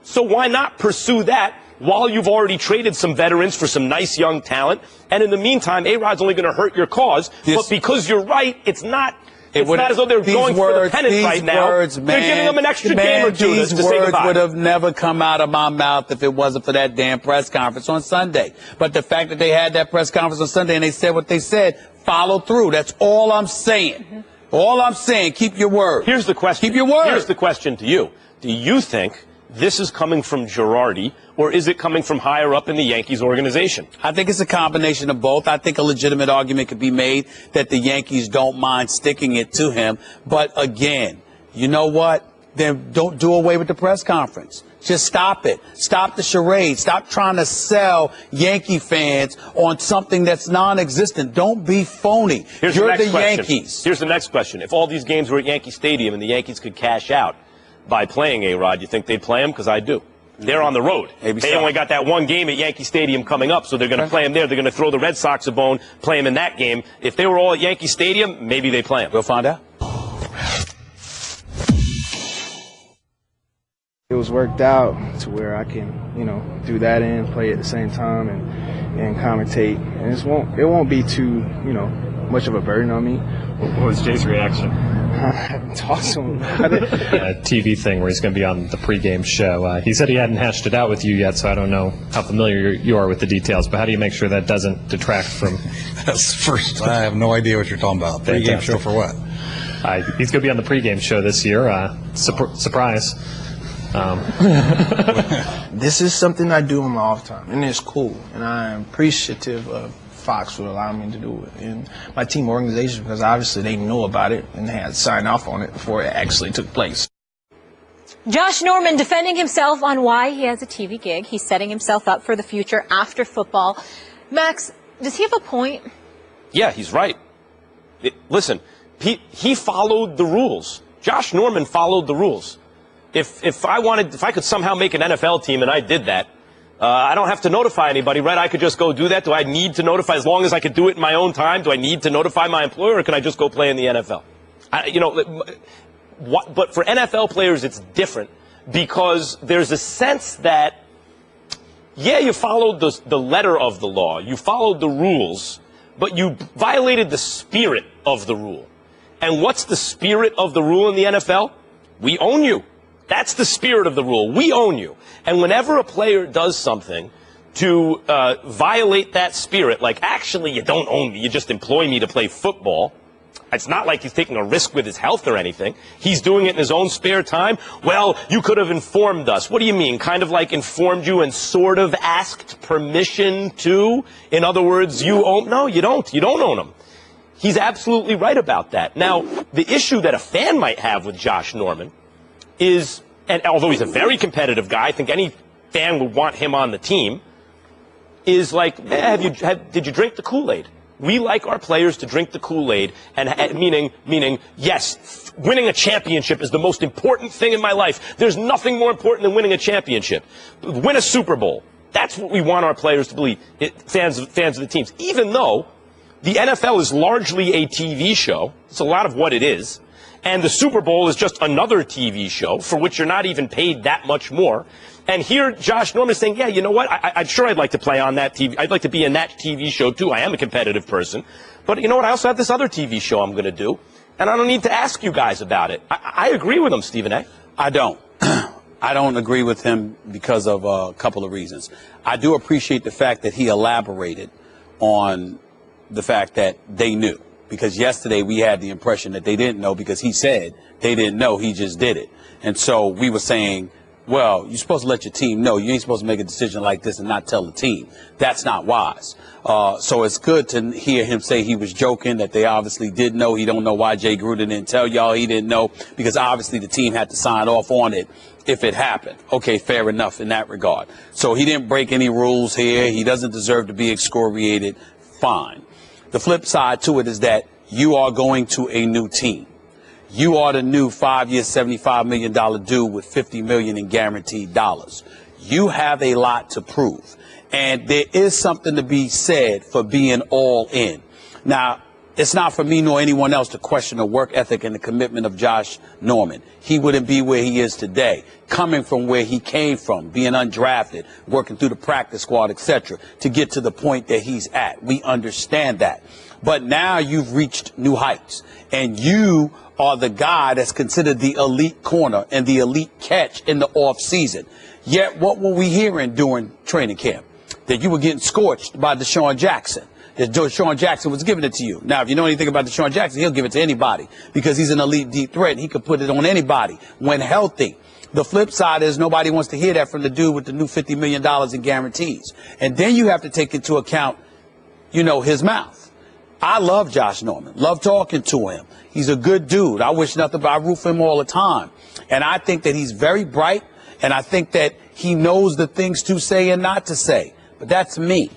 So why not pursue that while you've already traded some veterans for some nice young talent? And in the meantime, A-Rod's only going to hurt your cause. But because you're right, it's not as though they're going for the pennant right now. They're giving them an extra game or 2 to say goodbye. These words would have never come out of my mouth if it wasn't for that damn press conference on Sunday. But the fact that they had that press conference on Sunday and they said what they said, follow through. That's all I'm saying. All I'm saying, keep your word. Here's the question. Keep your word. Here's the question to you. Do you think this is coming from Girardi, or is it coming from higher up in the Yankees organization? I think it's a combination of both. I think a legitimate argument could be made that the Yankees don't mind sticking it to him. But again, you know what? then don't do away with the press conference. Just stop it. Stop the charade. Stop trying to sell Yankee fans on something that's non-existent. Don't be phony. You're the Yankees. Here's the next question. If all these games were at Yankee Stadium and the Yankees could cash out by playing A-Rod, you think they'd play him? Because I do. They're on the road. They only got that one game at Yankee Stadium coming up, so they're going to play him there. They're going to throw the Red Sox a bone, play him in that game. If they were all at Yankee Stadium, maybe they play him. We'll find out. It was worked out to where I can, do that and play at the same time and commentate. And it won't be too, much of a burden on me. What was Jay's reaction? I haven't talked to him about it. A TV thing where he's going to be on the pregame show. He said he hadn't hashed it out with you yet, so I don't know how familiar you are with the details. But how do you make sure that doesn't detract from? That's first. I have no idea what you're talking about. Pregame show for what? He's going to be on the pregame show this year. Surprise. This is something I do on my off time, and it's cool. And I am appreciative of Fox for allowing me to do it, and my team organization, because obviously they know about it and they had to sign off on it before it actually took place. Josh Norman defending himself on why he has a TV gig. He's setting himself up for the future after football. Max, does he have a point? Yeah, he's right. Listen, he followed the rules. Josh Norman followed the rules. If I could somehow make an NFL team and I did that, I don't have to notify anybody, right? I could just go do that. Do I need to notify as long as I could do it in my own time? Do I need to notify my employer, or can I just go play in the NFL? But for NFL players, it's different because there's a sense that, yeah, you followed the letter of the law, you followed the rules, but you violated the spirit of the rule. And what's the spirit of the rule in the NFL? We own you. That's the spirit of the rule. We own you. And whenever a player does something to violate that spirit, like, actually, you don't own me, you just employ me to play football, it's not like he's taking a risk with his health or anything. He's doing it in his own spare time. Well, you could have informed us. What do you mean? Kind of like informed you and sort of asked permission to? In other words, you own? No, you don't. You don't own him. He's absolutely right about that. Now, the issue that a fan might have with Josh Norman is, and although he's a very competitive guy, I think any fan would want him on the team, is like, did you drink the Kool-Aid? We like our players to drink the Kool-Aid, and meaning, yes, winning a championship is the most important thing in my life. There's nothing more important than winning a championship. Win a Super Bowl. That's what we want our players to believe, fans of the teams. Even though the NFL is largely a TV show, it's a lot of what it is, and the Super Bowl is just another TV show for which you're not even paid that much more. And here, Josh Norman is saying, yeah, you know what? I'm sure I'd like to play on that TV. I'd like to be in that TV show, too. I am a competitive person. But you know what? I also have this other TV show I'm going to do, and I don't need to ask you guys about it. I agree with him, Stephen A. I don't. I don't agree with him because of a couple of reasons. I do appreciate the fact that he elaborated on the fact that they knew. Because yesterday we had the impression that they didn't know because he said they didn't know, he just did it. And so we were saying, well, you're supposed to let your team know. You ain't supposed to make a decision like this and not tell the team. That's not wise. So it's good to hear him say he was joking, that they obviously did know. He don't know why Jay Gruden didn't tell y'all he didn't know, because obviously the team had to sign off on it if it happened. Okay, fair enough in that regard. So he didn't break any rules here. He doesn't deserve to be excoriated. Fine. The flip side to it is that you are going to a new team. You are the new 5-year, $75 million dude with $50 million in guaranteed dollars. You have a lot to prove. And there is something to be said for being all in. Now, it's not for me nor anyone else to question the work ethic and the commitment of Josh Norman. He wouldn't be where he is today, coming from where he came from, being undrafted, working through the practice squad, etc., to get to the point that he's at. We understand that. But now you've reached new heights, and you are the guy that's considered the elite corner and the elite catch in the off season. Yet what were we hearing during training camp? That you were getting scorched by Deshaun Jackson. That Deshaun Jackson was giving it to you. Now, if you know anything about Deshaun Jackson, he'll give it to anybody because he's an elite deep threat, and he could put it on anybody when healthy. The flip side is nobody wants to hear that from the dude with the new $50 million in guarantees. And then you have to take into account, his mouth. I love Josh Norman. Love talking to him. He's a good dude. I wish nothing but I root for him all the time. And I think that he's very bright, and I think that he knows the things to say and not to say. But that's me.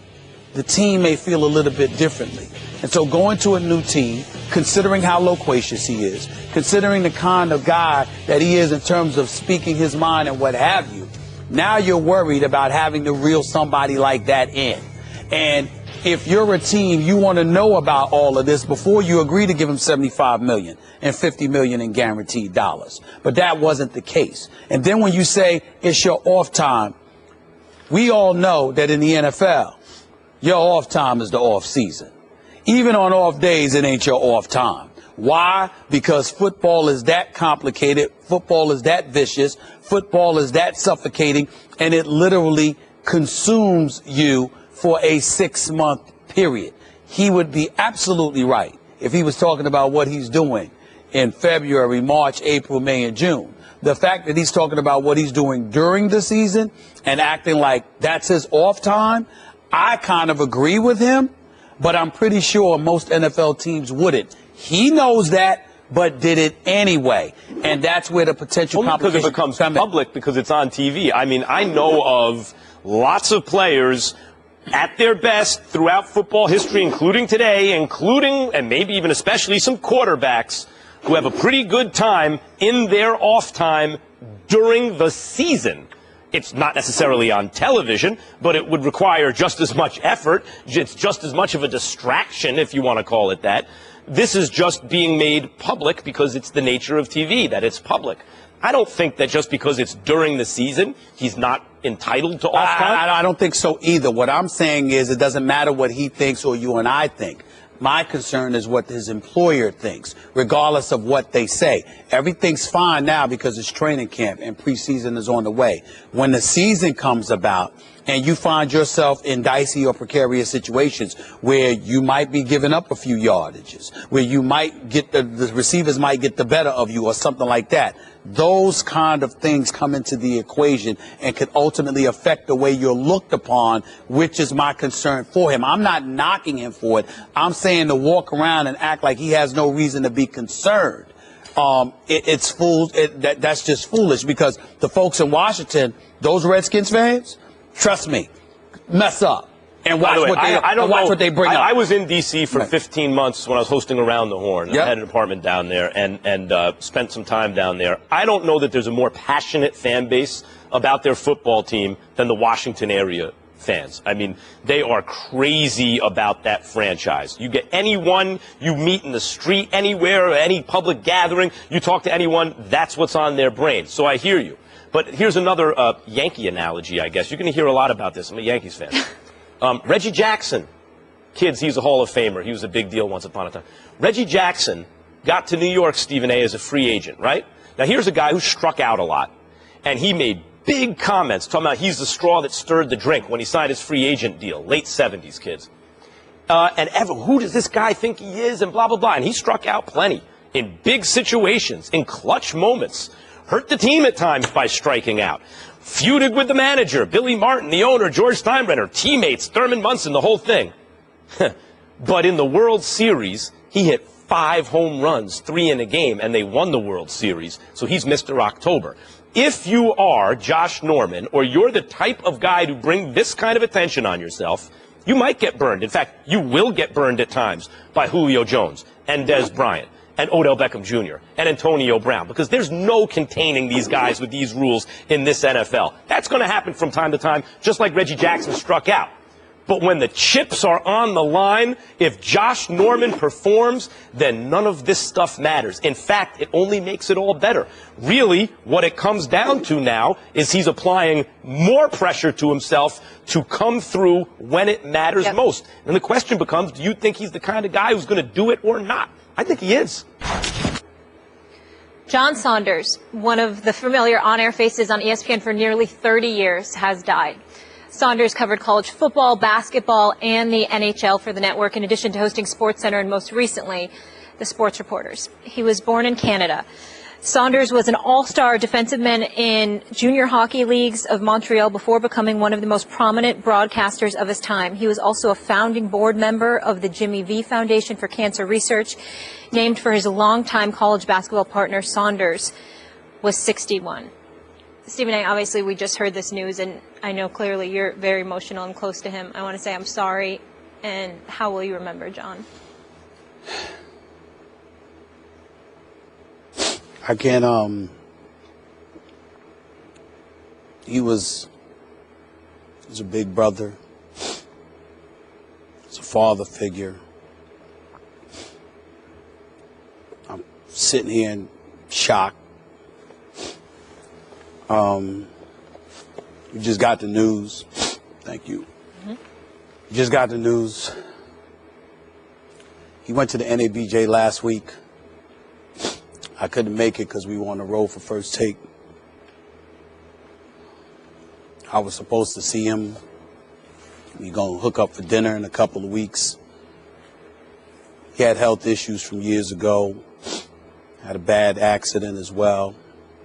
The team may feel a little bit differently. And so going to a new team, considering how loquacious he is, considering the kind of guy that he is in terms of speaking his mind and what have you, now you're worried about having to reel somebody like that in. And if you're a team, you want to know about all of this before you agree to give him $75 million and $50 million in guaranteed dollars. But that wasn't the case. And then when you say it's your off time, we all know that in the NFL, your off time is the off season. Even on off days, it ain't your off time. Why? Because football is that complicated. Football is that vicious. Football is that suffocating. And it literally consumes you for a 6-month period. He would be absolutely right if he was talking about what he's doing in February, March, April, May, and June. The fact that he's talking about what he's doing during the season and acting like that's his off time, I kind of agree with him, but I'm pretty sure most NFL teams wouldn't. He knows that, but did it anyway. And that's where the potential complication because it becomes public because it's on TV. I mean, I know of lots of players at their best throughout football history, including today, and maybe even especially some quarterbacks who have a pretty good time in their off time during the season. It's not necessarily on television, but it would require just as much effort. It's just as much of a distraction, if you want to call it that. This is just being made public because it's the nature of TV, that it's public. I don't think that just because it's during the season, he's not entitled to off time. I don't think so either. What I'm saying is it doesn't matter what he thinks or you and I think. My concern is what his employer thinks, regardless of what they say. Everything's fine now because it's training camp and preseason is on the way. When the season comes about and you find yourself in dicey or precarious situations where you might be giving up a few yardages, where you might get the receivers might get the better of you or something like that, those kind of things come into the equation and could ultimately affect the way you're looked upon, which is my concern for him. I'm not knocking him for it. I'm saying to walk around and act like he has no reason to be concerned. That's just foolish because the folks in Washington, those Redskins fans, trust me, mess up. And watch what they bring up. I was in D.C. for 15 months when I was hosting Around the Horn. Yep. I had an apartment down there and spent some time down there. I don't know that there's a more passionate fan base about their football team than the Washington area fans. I mean, they are crazy about that franchise. You get anyone you meet in the street, anywhere, or any public gathering, you talk to anyone, that's what's on their brain. So I hear you. But here's another Yankee analogy, I guess. You're going to hear a lot about this. I'm a Yankees fan. Reggie Jackson, kids, he's a Hall of Famer. He was a big deal once upon a time. Reggie Jackson got to New York, Stephen A., as a free agent, right? Now, here's a guy who struck out a lot, and he made big comments talking about he's the straw that stirred the drink when he signed his free agent deal, late 70s, kids. Who does this guy think he is, and blah, blah, blah. And he struck out plenty in big situations, in clutch moments, hurt the team at times by striking out. Feuded with the manager, Billy Martin, the owner, George Steinbrenner, teammates, Thurman Munson, the whole thing. But in the World Series, he hit 5 home runs, 3 in a game, and they won the World Series. So he's Mr. October. If you are Josh Norman, or you're the type of guy to bring this kind of attention on yourself, you might get burned. In fact, you will get burned at times by Julio Jones and Des Bryant and Odell Beckham Jr. and Antonio Brown, because there's no containing these guys with these rules in this NFL. That's going to happen from time to time, just like Reggie Jackson struck out. But when the chips are on the line, if Josh Norman performs, then none of this stuff matters. In fact, it only makes it all better. Really, what it comes down to now is he's applying more pressure to himself to come through when it matters most. And the question becomes, do you think he's the kind of guy who's going to do it or not? I think he is. John Saunders, one of the familiar on-air faces on ESPN for nearly 30 years, has died. Saunders covered college football, basketball, and the NHL for the network, in addition to hosting SportsCenter and most recently, the Sports Reporters. He was born in Canada. Saunders was an all-star defensiveman in junior hockey leagues of Montreal before becoming one of the most prominent broadcasters of his time. He was also a founding board member of the Jimmy V Foundation for Cancer Research, named for his longtime college basketball partner. Saunders was 61. Stephen A., obviously we just heard this news, and I know clearly you're very emotional and close to him. I want to say I'm sorry, and how will you remember John? I can't, he was a big brother. He's a father figure. I'm sitting here in shock. You just got the news. Thank you. You just got the news. He went to the NABJ last week. I couldn't make it because we were on the road for First Take. I was supposed to see him. We're going to hook up for dinner in a couple of weeks. He had health issues from years ago. Had a bad accident as well.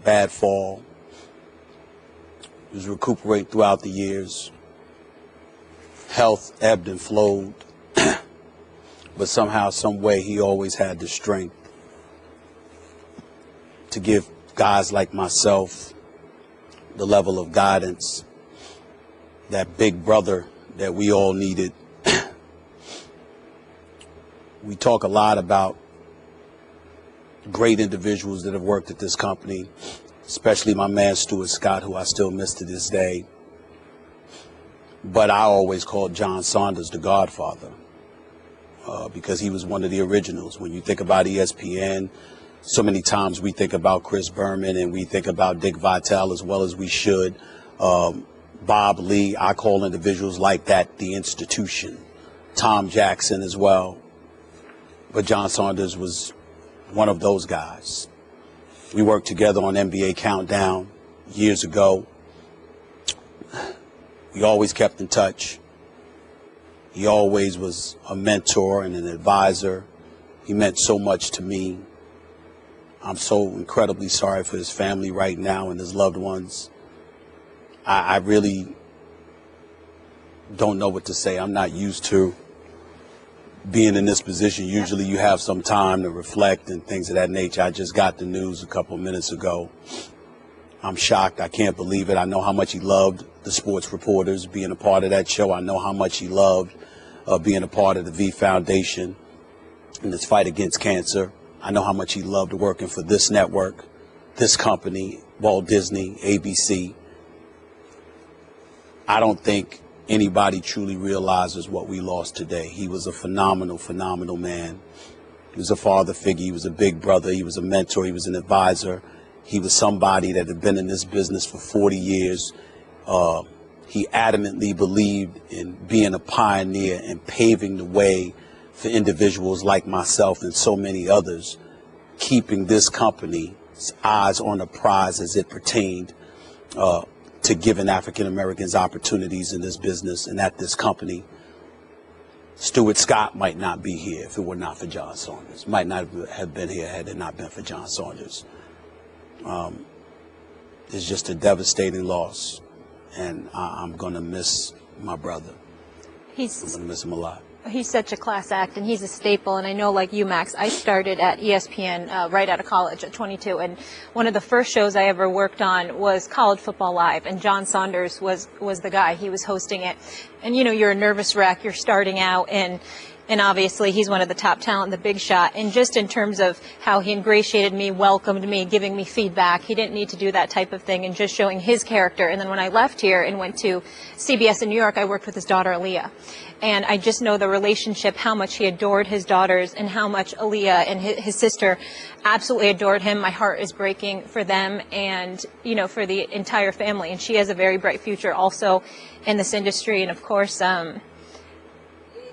Bad fall. He was recuperating throughout the years. Health ebbed and flowed. But somehow, some way, he always had the strength to give guys like myself the level of guidance, that big brother that we all needed. We talk a lot about great individuals that have worked at this company, especially my man Stuart Scott, who I still miss to this day. But I always called John Saunders the Godfather because he was one of the originals. When you think about ESPN, so many times we think about Chris Berman and we think about Dick Vitale as well as we should. Bob Lee, I call individuals like that the institution. Tom Jackson as well. But John Saunders was one of those guys. We worked together on NBA Countdown years ago. We always kept in touch. He always was a mentor and an advisor. He meant so much to me. I'm so incredibly sorry for his family right now and his loved ones. I really don't know what to say. I'm not used to being in this position. Usually you have some time to reflect and things of that nature. I just got the news a couple of minutes ago. I'm shocked. I can't believe it. I know how much he loved the sports reporters, being a part of that show. I know how much he loved being a part of the V Foundation in this fight against cancer. I know how much he loved working for this network, this company, Walt Disney, ABC. I don't think anybody truly realizes what we lost today. He was a phenomenal, phenomenal man. He was a father figure. He was a big brother. He was a mentor. He was an advisor. He was somebody that had been in this business for 40 years. He adamantly believed in being a pioneer and paving the way for individuals like myself and so many others, keeping this company's eyes on the prize as it pertained to giving African Americans opportunities in this business and at this company. Stuart Scott might not be here if it were not for John Saunders. Might not have been here had it not been for John Saunders. It's just a devastating loss, and I'm going to miss my brother. I'm going to miss him a lot. He's such a class act, and he's a staple. And I know, like you, Max, I started at ESPN right out of college at 22. And one of the first shows I ever worked on was College Football Live. And John Saunders was the guy. He was hosting it. And, you know, you're a nervous wreck. You're starting out. And obviously, he's one of the top talent, the big shot. And just in terms of how he ingratiated me, welcomed me, giving me feedback, he didn't need to do that type of thing, and just showing his character. And then when I left here and went to CBS in New York, I worked with his daughter, Aaliyah. And I just know the relationship, how much he adored his daughters and how much Aaliyah and his sister absolutely adored him. My heart is breaking for them and, you know, for the entire family. And she has a very bright future also in this industry. And, of course,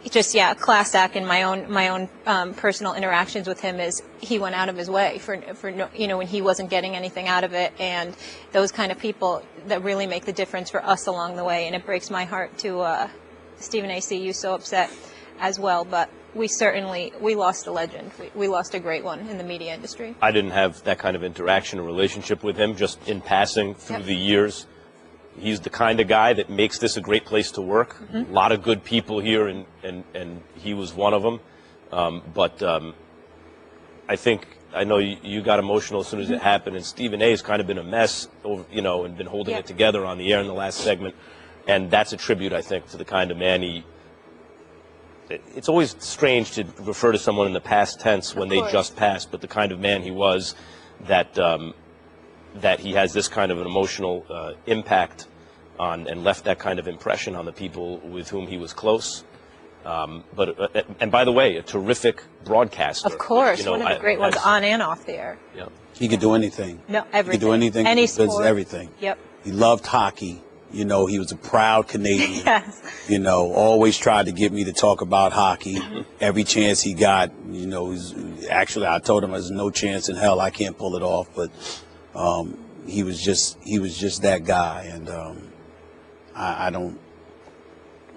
just, yeah, class act in my own personal interactions with him is he went out of his way for you know, when he wasn't getting anything out of it. And those kind of people that really make the difference for us along the way. And it breaks my heart to Stephen A. see you so upset as well. But we lost a legend. We lost a great one in the media industry. I didn't have that kind of interaction or relationship with him, just in passing through the years. He's the kind of guy that makes this a great place to work. A lot of good people here, and he was one of them. I know you got emotional as soon as it happened, and Stephen A. has kind of been a mess, and been holding it together on the air in the last segment. And that's a tribute, I think, to the kind of man it's always strange to refer to someone in the past tense when they just passed, but the kind of man he was, that he has this kind of an emotional impact on and left that kind of impression on the people with whom he was close. And by the way, a terrific broadcaster. Of course, one of the great ones on and off the air. Yeah. He could do anything. No, everything. He could do anything. Any sport. Everything. Yep. He loved hockey. He was a proud Canadian. Yes. Always tried to get me to talk about hockey. Every chance he got, actually I told him there's no chance in hell I can't pull it off, but he was just that guy, and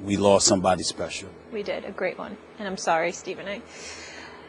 we lost somebody special. We did, a great one. And I'm sorry, Stephen A.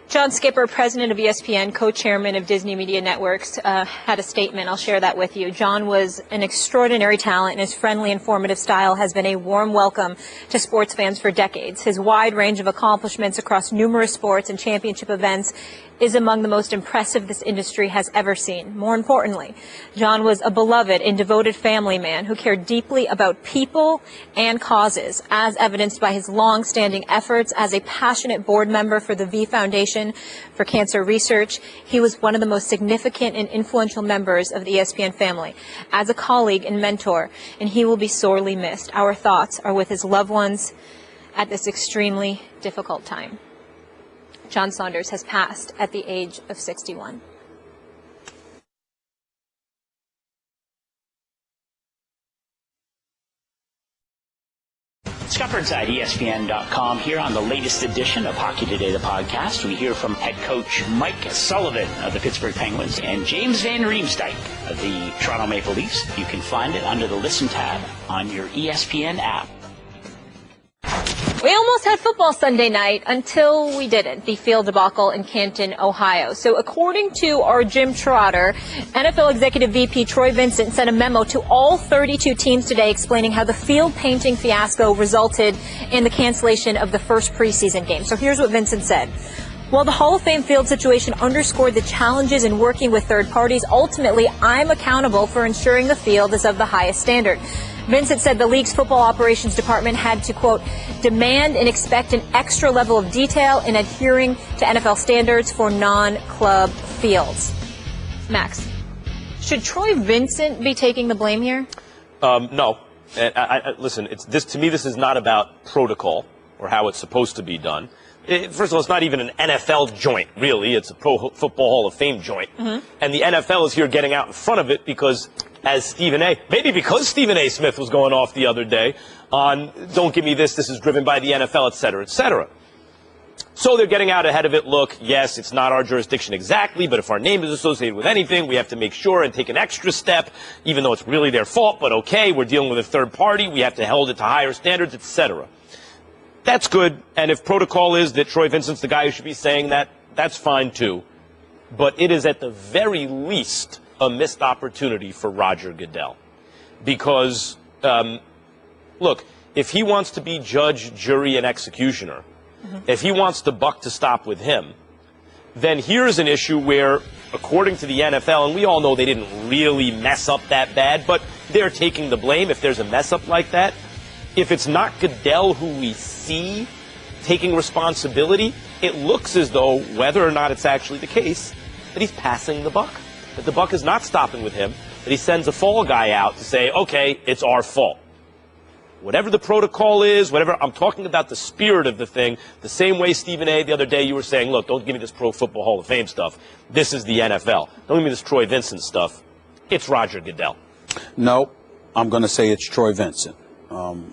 John Skipper, president of ESPN, co-chairman of Disney Media Networks, had a statement. I'll share that with you. John was an extraordinary talent, and his friendly, informative style has been a warm welcome to sports fans for decades. His wide range of accomplishments across numerous sports and championship events is among the most impressive this industry has ever seen. More importantly, John was a beloved and devoted family man who cared deeply about people and causes, as evidenced by his long-standing efforts as a passionate board member for the V Foundation for Cancer Research. He was one of the most significant and influential members of the ESPN family as a colleague and mentor, and he will be sorely missed. Our thoughts are with his loved ones at this extremely difficult time. John Saunders has passed at the age of 61. Scott Burnside, ESPN.com, here on the latest edition of Hockey Today, the podcast. We hear from head coach Mike Sullivan of the Pittsburgh Penguins and James Van Riemsdyk of the Toronto Maple Leafs. You can find it under the Listen tab on your ESPN app. We almost had football Sunday night until we didn't, the field debacle in Canton, Ohio. So according to our Jim Trotter, NFL Executive VP Troy Vincent sent a memo to all 32 teams today explaining how the field painting fiasco resulted in the cancellation of the first preseason game. So here's what Vincent said. While the Hall of Fame field situation underscored the challenges in working with third parties, ultimately I'm accountable for ensuring the field is of the highest standard. Vincent said the league's football operations department had to, quote, demand and expect an extra level of detail in adhering to NFL standards for non-club fields. Max, should Troy Vincent be taking the blame here? No. Listen, to me, this is not about protocol or how it's supposed to be done. First of all, it's not even an NFL joint, really. It's a Pro Football Hall of Fame joint. And the NFL is here getting out in front of it because, because Stephen A. Smith was going off the other day on, don't give me this is driven by the NFL, et cetera, et cetera. So they're getting out ahead of it. Look, yes, it's not our jurisdiction exactly, but if our name is associated with anything, we have to make sure and take an extra step, even though it's really their fault, but okay, we're dealing with a third party, we have to hold it to higher standards, et cetera. That's good, and if protocol is that Troy Vincent's the guy who should be saying that, that's fine too. But it is at the very least a missed opportunity for Roger Goodell. Because, look, if he wants to be judge, jury, and executioner, if he wants the buck to stop with him, then here's an issue where, according to the NFL, and we all know they didn't really mess up that bad, but they're taking the blame if there's a mess up like that. If it's not Goodell who we see taking responsibility, it looks as though, whether or not it's actually the case, that he's passing the buck. That the buck is not stopping with him, that he sends a fall guy out to say, okay, it's our fault. Whatever the protocol is, whatever, I'm talking about the spirit of the thing, the same way, Stephen A., the other day you were saying, look, don't give me this Pro Football Hall of Fame stuff. This is the NFL. Don't give me this Troy Vincent stuff. It's Roger Goodell. No, I'm going to say it's Troy Vincent.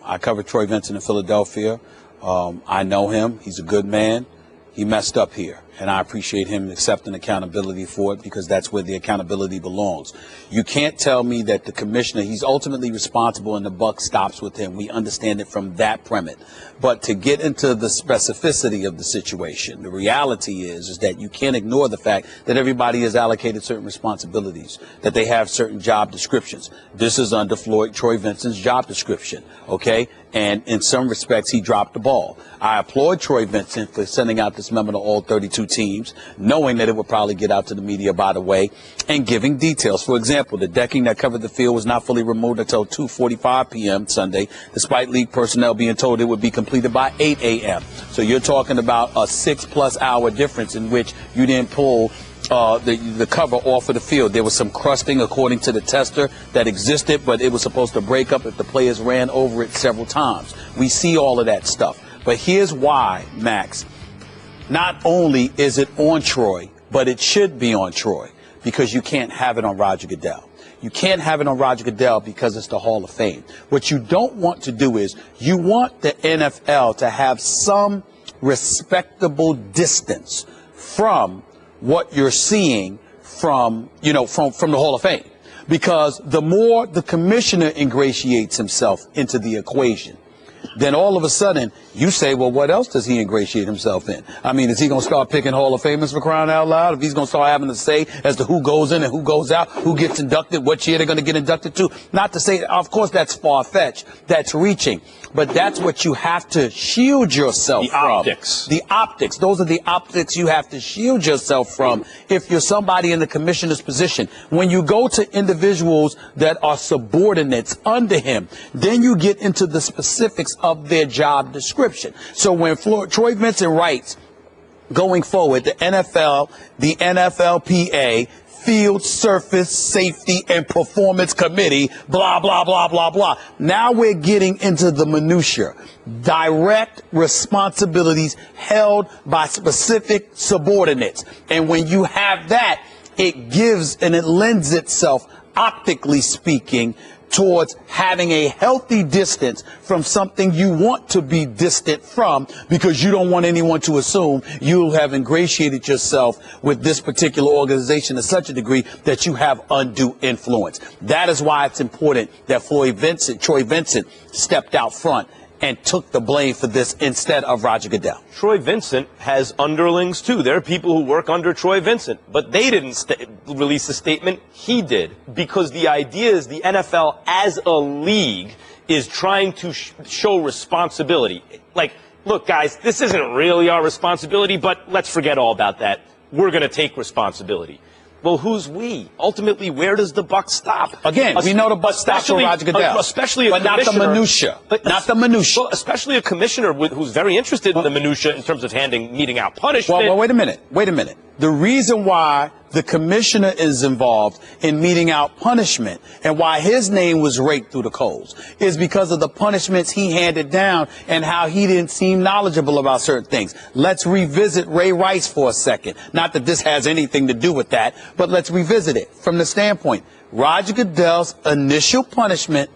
I covered Troy Vincent in Philadelphia. I know him. He's a good man. He messed up here. and I appreciate him accepting accountability for it, because that's where the accountability belongs. You can't tell me that the commissioner, he's ultimately responsible and the buck stops with him. We understand it from that premise. But to get into the specificity of the situation, the reality is that you can't ignore the fact that everybody is allocated certain responsibilities, that they have certain job descriptions. This is under Troy Vincent's job description, okay? And in some respects, he dropped the ball. I applaud Troy Vincent for sending out this memo to all 32 teams, knowing that it would probably get out to the media, by the way, and giving details. For example, the decking that covered the field was not fully removed until 2:45 p.m. Sunday, despite league personnel being told it would be completed by 8 a.m. So you're talking about a 6+ hour difference in which you didn't pull the cover off of the field. There was some crusting, according to the tester, that existed, but it was supposed to break up if the players ran over it several times. We see all of that stuff. But here's why, Max. Not only is it on Troy, but it should be on Troy, because you can't have it on Roger Goodell. You can't have it on Roger Goodell because it's the Hall of Fame. What you don't want to do is you want the NFL to have some respectable distance from what you're seeing from the Hall of Fame. Because the more the commissioner ingratiates himself into the equation, then all of a sudden you say, well, what else does he ingratiate himself in? I mean, is he going to start picking Hall of Famers, for crying out loud? If he's going to start having to say as to who goes in and who goes out, who gets inducted, what year they're going to get inducted to? Not to say, of course, that's far-fetched. That's reaching. But that's what you have to shield yourself from. The optics. The optics. Those are the optics you have to shield yourself from if you're somebody in the commissioner's position. When you go to individuals that are subordinates under him, then you get into the specifics of their job description. So when Troy Vincent writes, going forward, the NFL, the NFLPA, Field Surface Safety and Performance Committee, blah, blah, blah, blah, blah. Now we're getting into the minutia. Direct responsibilities held by specific subordinates. And when you have that, it gives and it lends itself, optically speaking, towards having a healthy distance from something you want to be distant from, because you don't want anyone to assume you have ingratiated yourself with this particular organization to such a degree that you have undue influence. That is why it's important that Troy Vincent stepped out front and took the blame for this instead of Roger Goodell. Troy Vincent has underlings, too. There are people who work under Troy Vincent, but they didn't release a statement. He did, because the idea is the NFL as a league is trying to show responsibility. Like, look, guys, this isn't really our responsibility, but let's forget all about that. We're going to take responsibility. Well, who's we? Ultimately, where does the buck stop? Again, we know the buck stops with Roger Goodell. Especially a but not the minutia. Not the minutia. Well, especially a commissioner who's very interested in the minutia in terms of meting out punishment. Well, wait a minute. Wait a minute. The reason why the commissioner is involved in meting out punishment and why his name was raked through the coals is because of the punishments he handed down and how he didn't seem knowledgeable about certain things. Let's revisit Ray Rice for a second. Not that this has anything to do with that, but let's revisit it from the standpoint. Roger Goodell's initial punishment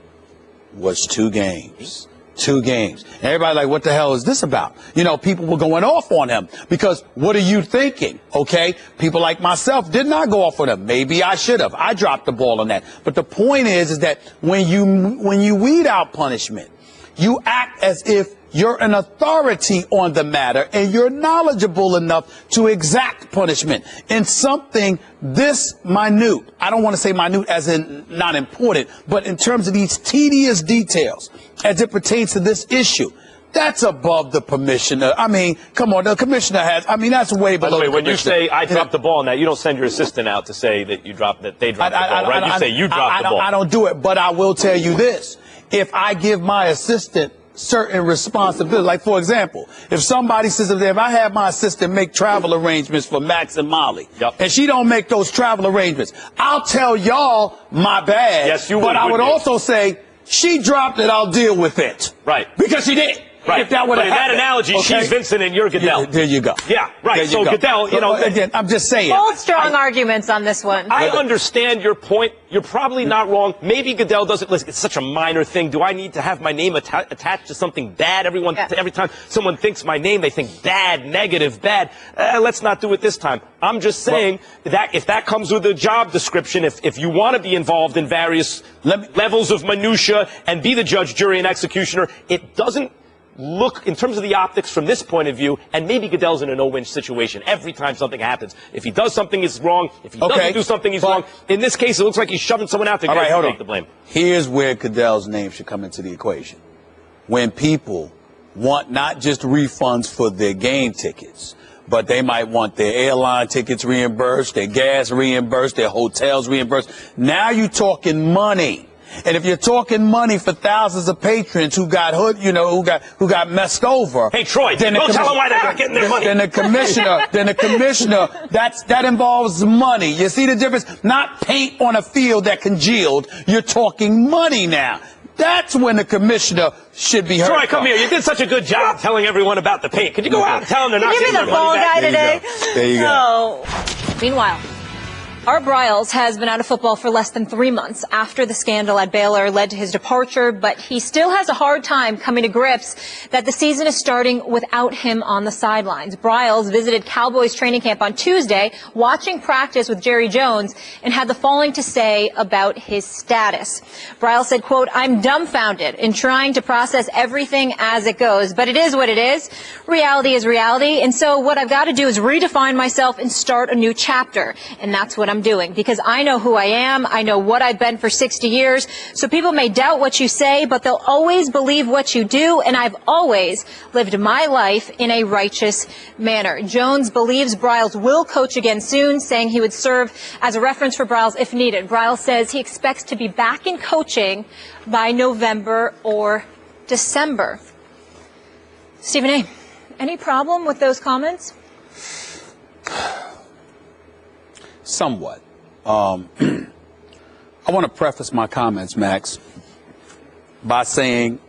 was 2 games. 2 games. And everybody like, what the hell is this about? You know, people were going off on him because what are you thinking? Okay. People like myself did not go off on him. Maybe I should have. I dropped the ball on that. But the point is that when you weed out punishment, you act as if you're an authority on the matter and you're knowledgeable enough to exact punishment in something this minute. I don't want to say minute as in not important, but in terms of these tedious details as it pertains to this issue. That's above the commissioner. I mean, come on, the commissioner has, I mean, that's way below. By the way, when you say I dropped the ball on that, you don't send your assistant out to say that they dropped the ball, right? You say you dropped the ball. I don't do it, but I will tell you this. If I give my assistant certain responsibilities, like, for example, if somebody says, if I have my assistant make travel arrangements for Max and Molly, and she don't make those travel arrangements, I'll tell y'all my bad. Yes, you would. But I would also say, she dropped it, I'll deal with it. Right. Because she did. Right. If that would but have in that analogy, she's Vincent and you're Goodell. There you go. Yeah, right. So Goodell, again, I'm just saying. Both strong arguments on this one. I understand your point. You're probably not wrong. Maybe Goodell doesn't listen. It's such a minor thing. Do I need to have my name attached to something bad? Every time someone thinks my name, they think bad, negative, bad. Let's not do it this time. I'm just saying that if that comes with a job description, if you want to be involved in various levels of minutia and be the judge, jury, and executioner, it doesn't look, in terms of the optics from this point of view, and maybe Goodell's in a no-win situation every time something happens. If he does something, it's wrong. If he doesn't do something, he's wrong. In this case, it looks like he's shoving someone out to take the blame. Here's where Goodell's name should come into the equation. When people want not just refunds for their game tickets, but they might want their airline tickets reimbursed, their gas reimbursed, their hotels reimbursed. Now you're talking money. And if you're talking money for thousands of patrons who got who got messed over. Hey, Troy, don't tell them why they're not getting their money. Then the commissioner, that involves money. You see the difference? Not paint on a field that congealed. You're talking money now. That's when the commissioner should be heard. Troy, come here. You did such a good job telling everyone about the paint. Could you go out and tell them they're not getting their money back? Give me the ball guy today. There you go. Meanwhile, Art Briles has been out of football for less than 3 months after the scandal at Baylor led to his departure, but he still has a hard time coming to grips that the season is starting without him on the sidelines. Briles visited Cowboys training camp on Tuesday, watching practice with Jerry Jones, and had the following to say about his status. Briles said, quote, "I'm dumbfounded in trying to process everything as it goes, but it is what it is. Reality is reality, and so what I've got to do is redefine myself and start a new chapter, and that's what I'm doing, because I know who I am. I know what I've been for 60 years. So people may doubt what you say, but they'll always believe what you do. And I've always lived my life in a righteous manner." Jones believes Briles will coach again soon, saying he would serve as a reference for Briles if needed. Briles says he expects to be back in coaching by November or December. Stephen A., any problem with those comments? Somewhat. I want to preface my comments, Max, by saying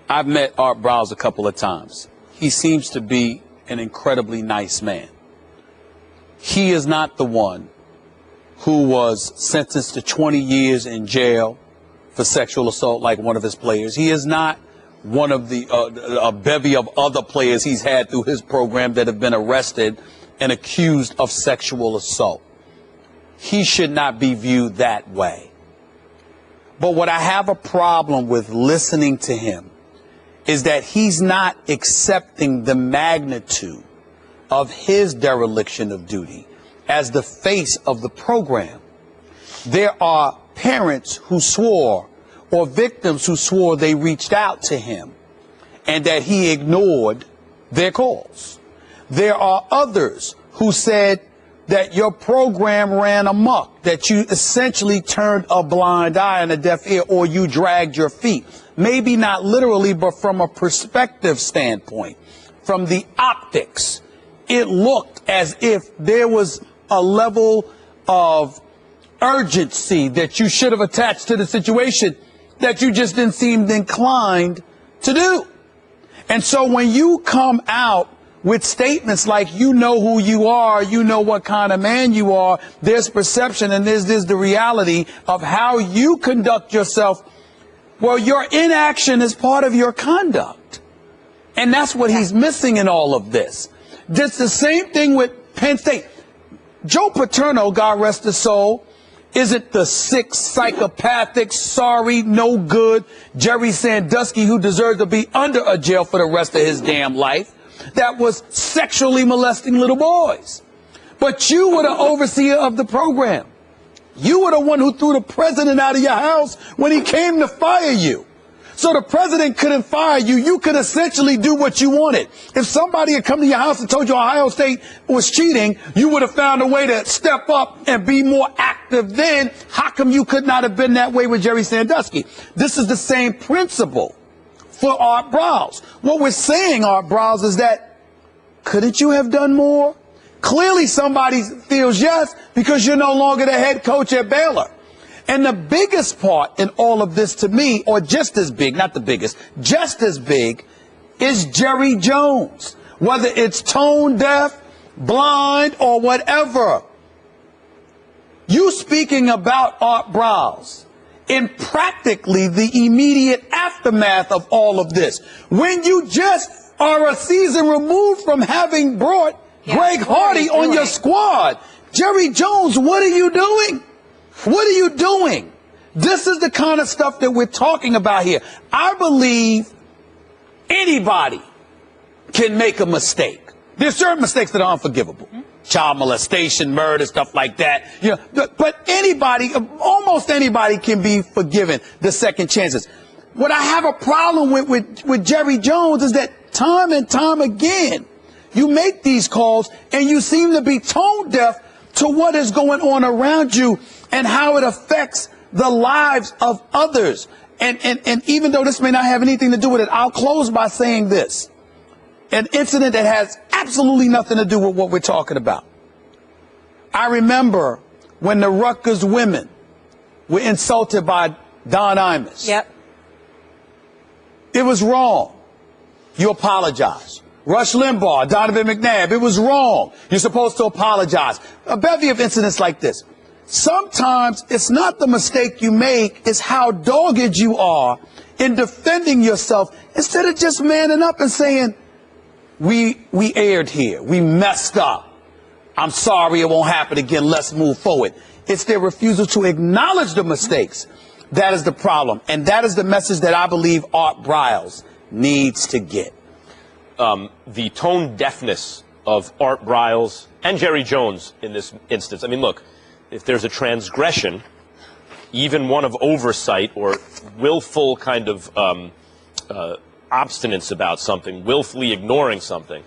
I've met Art Briles a couple of times. He seems to be an incredibly nice man. He is not the one who was sentenced to 20 years in jail for sexual assault like one of his players. He is not one of the a bevy of other players he's had through his program that have been arrested and accused of sexual assault. He should not be viewed that way. But what I have a problem with listening to him is that he's not accepting the magnitude of his dereliction of duty as the face of the program. There are parents who swore, or victims who swore they reached out to him and that he ignored their calls. There are others who said that your program ran amok, that you essentially turned a blind eye and a deaf ear, or you dragged your feet. Maybe not literally, but from a perspective standpoint, from the optics, it looked as if there was a level of urgency that you should have attached to the situation that you just didn't seem inclined to do. And so when you come out with statements like, you know who you are, you know what kind of man you are, there's perception and there's the reality of how you conduct yourself. Well, your inaction is part of your conduct. And that's what he's missing in all of this. It's the same thing with Penn State. Joe Paterno, God rest his soul, isn't the sick, psychopathic, sorry, no good Jerry Sandusky who deserved to be under a jail for the rest of his damn life, that was sexually molesting little boys. But you were the overseer of the program. You were the one who threw the president out of your house when he came to fire you. So the president couldn't fire you. You could essentially do what you wanted. If somebody had come to your house and told you Ohio State was cheating, you would have found a way to step up and be more active then. How come you could not have been that way with Jerry Sandusky? This is the same principle for Art Briles. What we're saying, Art Briles, is that couldn't you have done more? Clearly somebody feels yes, because you're no longer the head coach at Baylor. And the biggest part in all of this to me, or just as big, not the biggest, just as big, is Jerry Jones. Whether it's tone deaf, blind, or whatever. You speaking about Art Briles in practically the immediate aftermath of all of this, when you just are a season removed from having brought Greg Hardy on your squad. Jerry Jones, what are you doing? What are you doing? This is the kind of stuff that we're talking about here. I believe anybody can make a mistake. There's certain mistakes that are unforgivable. Child molestation, murder, stuff like that. You know, but anybody, almost anybody can be forgiven the second chances. What I have a problem with Jerry Jones is that time and time again, you make these calls and you seem to be tone deaf to what is going on around you and how it affects the lives of others. And even though this may not have anything to do with it, I'll close by saying this. An incident that has absolutely nothing to do with what we're talking about. I remember when the Rutgers women were insulted by Don Imus. Yep. It was wrong. You apologize. Rush Limbaugh, Donovan McNabb, it was wrong. You're supposed to apologize. A bevy of incidents like this. Sometimes it's not the mistake you make, it's how dogged you are in defending yourself instead of just manning up and saying, we erred here. We messed up. I'm sorry, it won't happen again. Let's move forward. It's their refusal to acknowledge the mistakes. That is the problem. And that is the message that I believe Art Briles needs to get. The tone deafness of Art Briles and Jerry Jones in this instance. I mean, look, if there's a transgression, even one of oversight or willful kind of obstinance about something, willfully ignoring something,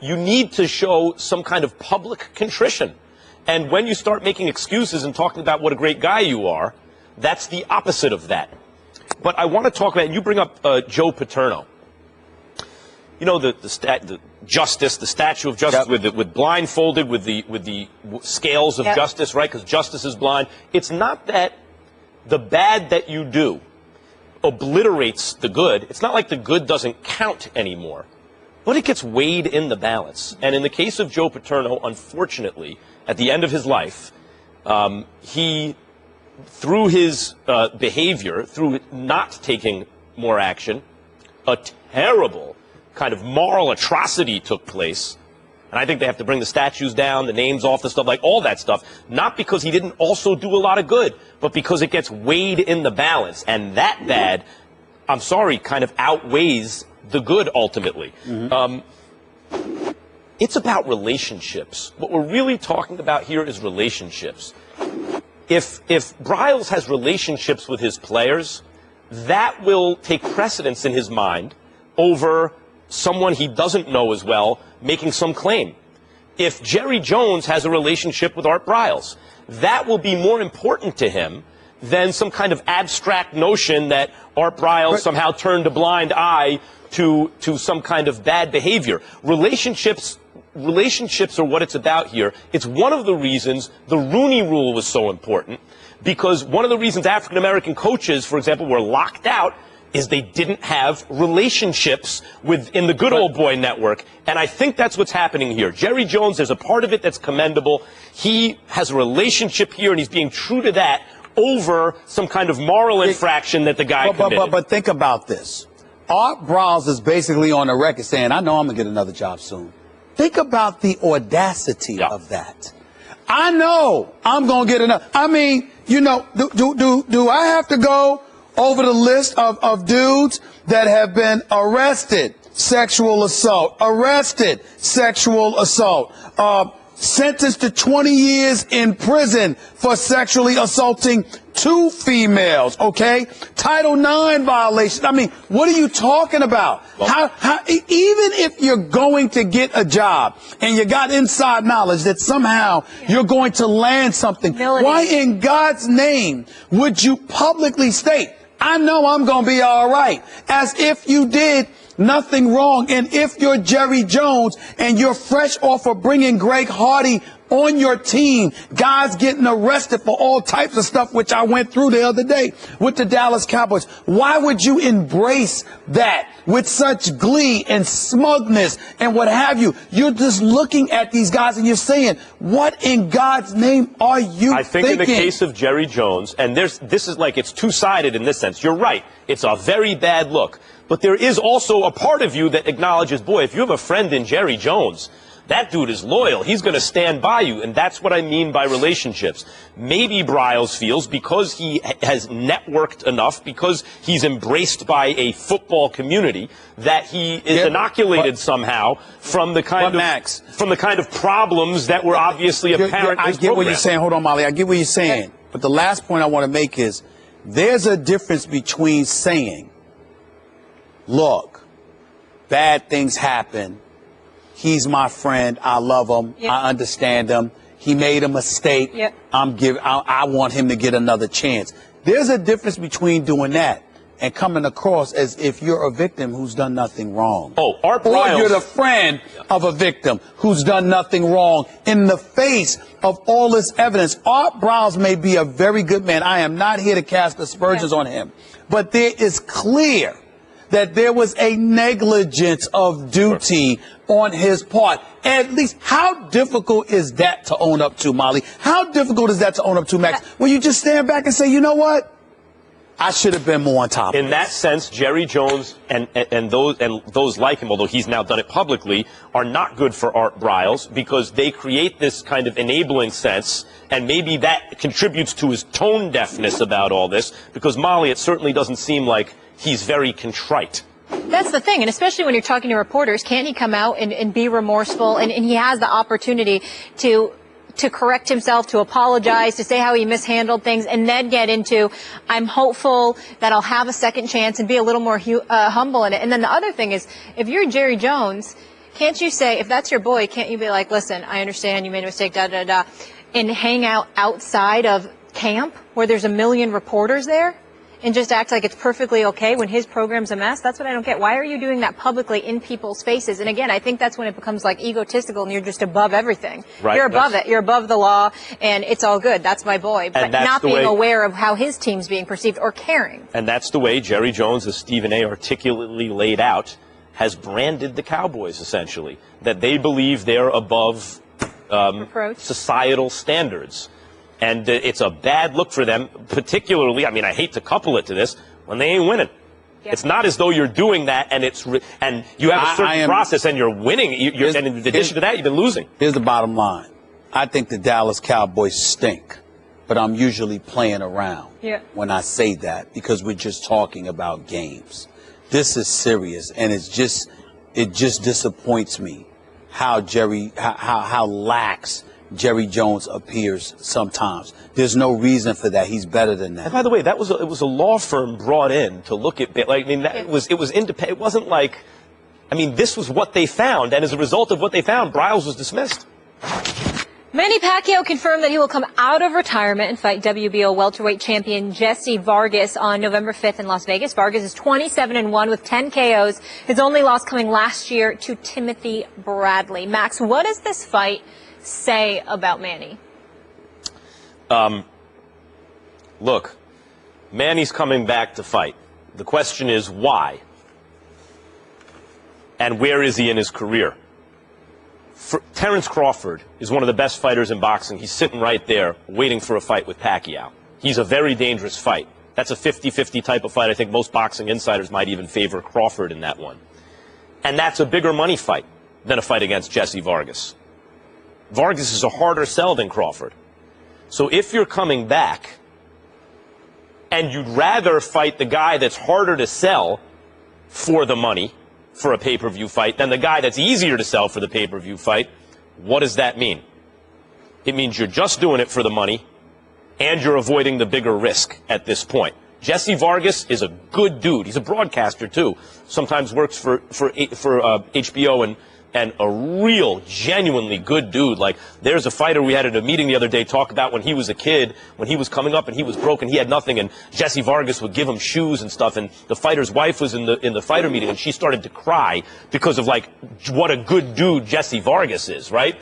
you need to show some kind of public contrition. And when you start making excuses and talking about what a great guy you are, that's the opposite of that. But I want to talk about, and you bring up Joe Paterno. You know, the justice, the statue of justice, yep. with blindfolded, with the scales of yep. justice, right? Because justice is blind. It's not that the bad that you do obliterates the good. It's not like the good doesn't count anymore, but it gets weighed in the balance. And in the case of Joe Paterno, unfortunately, at the end of his life, he, through his behavior, through not taking more action, a terrible kind of moral atrocity took place. And I think they have to bring the statues down, the names off, the stuff, like all that stuff, not because he didn't also do a lot of good, but because it gets weighed in the balance. And that bad, I'm sorry, kind of outweighs the good ultimately. Mm-hmm. It's about relationships. What we're really talking about here is relationships. If Briles has relationships with his players, that will take precedence in his mind over someone he doesn't know as well making some claim. If Jerry Jones has a relationship with Art Briles, that will be more important to him than some kind of abstract notion that Art Briles somehow turned a blind eye to some kind of bad behavior. Relationships are what it's about here. It's one of the reasons the Rooney Rule was so important, because one of the reasons African American coaches, for example, were locked out is they didn't have relationships in the good old boy network. And I think that's what's happening here. Jerry Jones, there's a part of it that's commendable. He has a relationship here, and he's being true to that over some kind of moral infraction that the guy committed. But think about this. Art Briles is basically on the record saying, I know I'm going to get another job soon. Think about the audacity of that. I know I'm going to get another. I mean, you know, do I have to go over the list of dudes that have been arrested, sexual assault, sentenced to 20 years in prison for sexually assaulting 2 females, okay? Title IX violation. I mean, what are you talking about? How even if you're going to get a job and you got inside knowledge that somehow you're going to land something, why in God's name would you publicly state, I know I'm going to be all right, as if you did nothing wrong? And if you're Jerry Jones and you're fresh off of bringing Greg Hardy on your team, guys getting arrested for all types of stuff, which I went through the other day with the Dallas Cowboys. Why would you embrace that with such glee and smugness and what have you? You're just looking at these guys and you're saying, what in God's name are you I think thinking? In the case of Jerry Jones, and this is like, it's two-sided in this sense. You're right. It's a very bad look. But there is also a part of you that acknowledges, boy, if you have a friend in Jerry Jones, that dude is loyal. He's going to stand by you. And that's what I mean by relationships. Maybe Bryles feels because he has networked enough, because he's embraced by a football community, that he is inoculated somehow from the kind of problems that were obviously apparent. I get what you're saying. Hold on, Molly. I get what you're saying. But the last point I want to make is there's a difference between saying, look, bad things happen. He's my friend. I love him. Yep. I understand him. He made a mistake. Yep. I want him to get another chance. There's a difference between doing that and coming across as if you're a victim who's done nothing wrong. Oh, Art Or Bryles. you're the friend of a victim who's done nothing wrong in the face of all this evidence. Art Bryles may be a very good man. I am not here to cast aspersions on him. But there is clear that there was a negligence of duty on his part. At least, how difficult is that to own up to, Molly? How difficult is that to own up to, Max? When you just stand back and say, you know what? I should have been more on top of In that sense, Jerry Jones and those like him, although he's now done it publicly, are not good for Art Bryles because they create this kind of enabling sense, and maybe that contributes to his tone deafness about all this, because, Molly, it certainly doesn't seem like he's very contrite. That's the thing, and especially when you're talking to reporters, can't he come out and be remorseful? And he has the opportunity to correct himself, to apologize, to say how he mishandled things, and then get into, I'm hopeful that I'll have a second chance, and be a little more humble in it. And then the other thing is, if you're Jerry Jones, can't you say, if that's your boy, can't you be like, listen, I understand you made a mistake, da-da-da, and hang out outside of camp where there's a million reporters there? And just act like it's perfectly okay when his program's a mess? That's what I don't get. Why are you doing that publicly in people's faces? And again, I think that's when it becomes like egotistical and you're just above everything. Right. You're above it. You're above the law, and it's all good. That's my boy. But not being aware of how his team's being perceived or caring. And that's the way Jerry Jones, as Stephen A. articulately laid out, has branded the Cowboys, essentially. That they believe they're above societal standards. And it's a bad look for them, particularly, I mean, I hate to couple it to this, when they ain't winning. Yep. It's not as though you're doing that and and you have a certain process and you're winning. And in addition to that, you've been losing. Here's the bottom line. I think the Dallas Cowboys stink, but I'm usually playing around when I say that because we're just talking about games. This is serious, and it just disappoints me how how lax Jerry Jones appears sometimes. There's no reason for that. He's better than that. And by the way, it was a law firm brought in to look at, like, I mean, it was independent. It wasn't like, I mean, this was what they found, and as a result of what they found, Bryles was dismissed. Manny Pacquiao confirmed that he will come out of retirement and fight WBO welterweight champion Jesse Vargas on November 5th in Las Vegas. Vargas is 27-1 with 10 KOs. His only loss coming last year to Timothy Bradley. Max, what does this fight say about Manny? Look, Manny's coming back to fight. The question is why? And where is he in his career? Terrence Crawford is one of the best fighters in boxing. He's sitting right there waiting for a fight with Pacquiao. He's a very dangerous fight. That's a 50-50 type of fight. I think most boxing insiders might even favor Crawford in that one. And that's a bigger money fight than a fight against Jesse Vargas. Vargas is a harder sell than Crawford. So if you're coming back and you'd rather fight the guy that's harder to sell for the money for a pay-per-view fight than the guy that's easier to sell for the pay-per-view fight, what does that mean? It means you're just doing it for the money and you're avoiding the bigger risk at this point. Jesse Vargas is a good dude. He's a broadcaster, too. Sometimes works for HBO and a real, genuinely good dude. Like, there's a fighter we had at a meeting the other day talk about when he was a kid, when he was coming up and he was broken, he had nothing, and Jesse Vargas would give him shoes and stuff, and the fighter's wife was in the fighter meeting, and she started to cry because of, like, what a good dude Jesse Vargas is, right?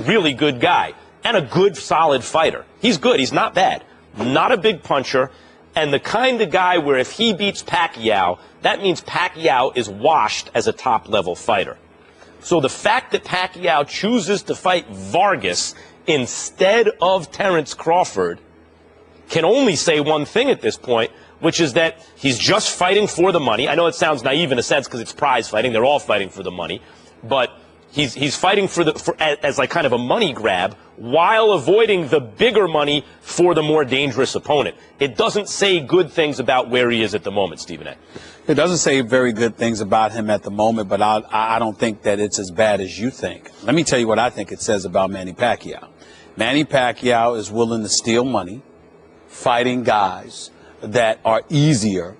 Really good guy. and a good, solid fighter. He's good. He's not bad. Not a big puncher, and the kind of guy where if he beats Pacquiao, that means Pacquiao is washed as a top-level fighter. So the fact that Pacquiao chooses to fight Vargas instead of Terence Crawford can only say one thing at this point, which is that he's just fighting for the money. I know it sounds naive in a sense because it's prize fighting. They're all fighting for the money. But he's fighting as like kind of a money grab while avoiding the bigger money for the more dangerous opponent. It doesn't say good things about where he is at the moment, Stephen A. It doesn't say very good things about him at the moment, but I don't think that it's as bad as you think. Let me tell you what I think it says about Manny Pacquiao. Manny Pacquiao is willing to steal money, fighting guys that are easier,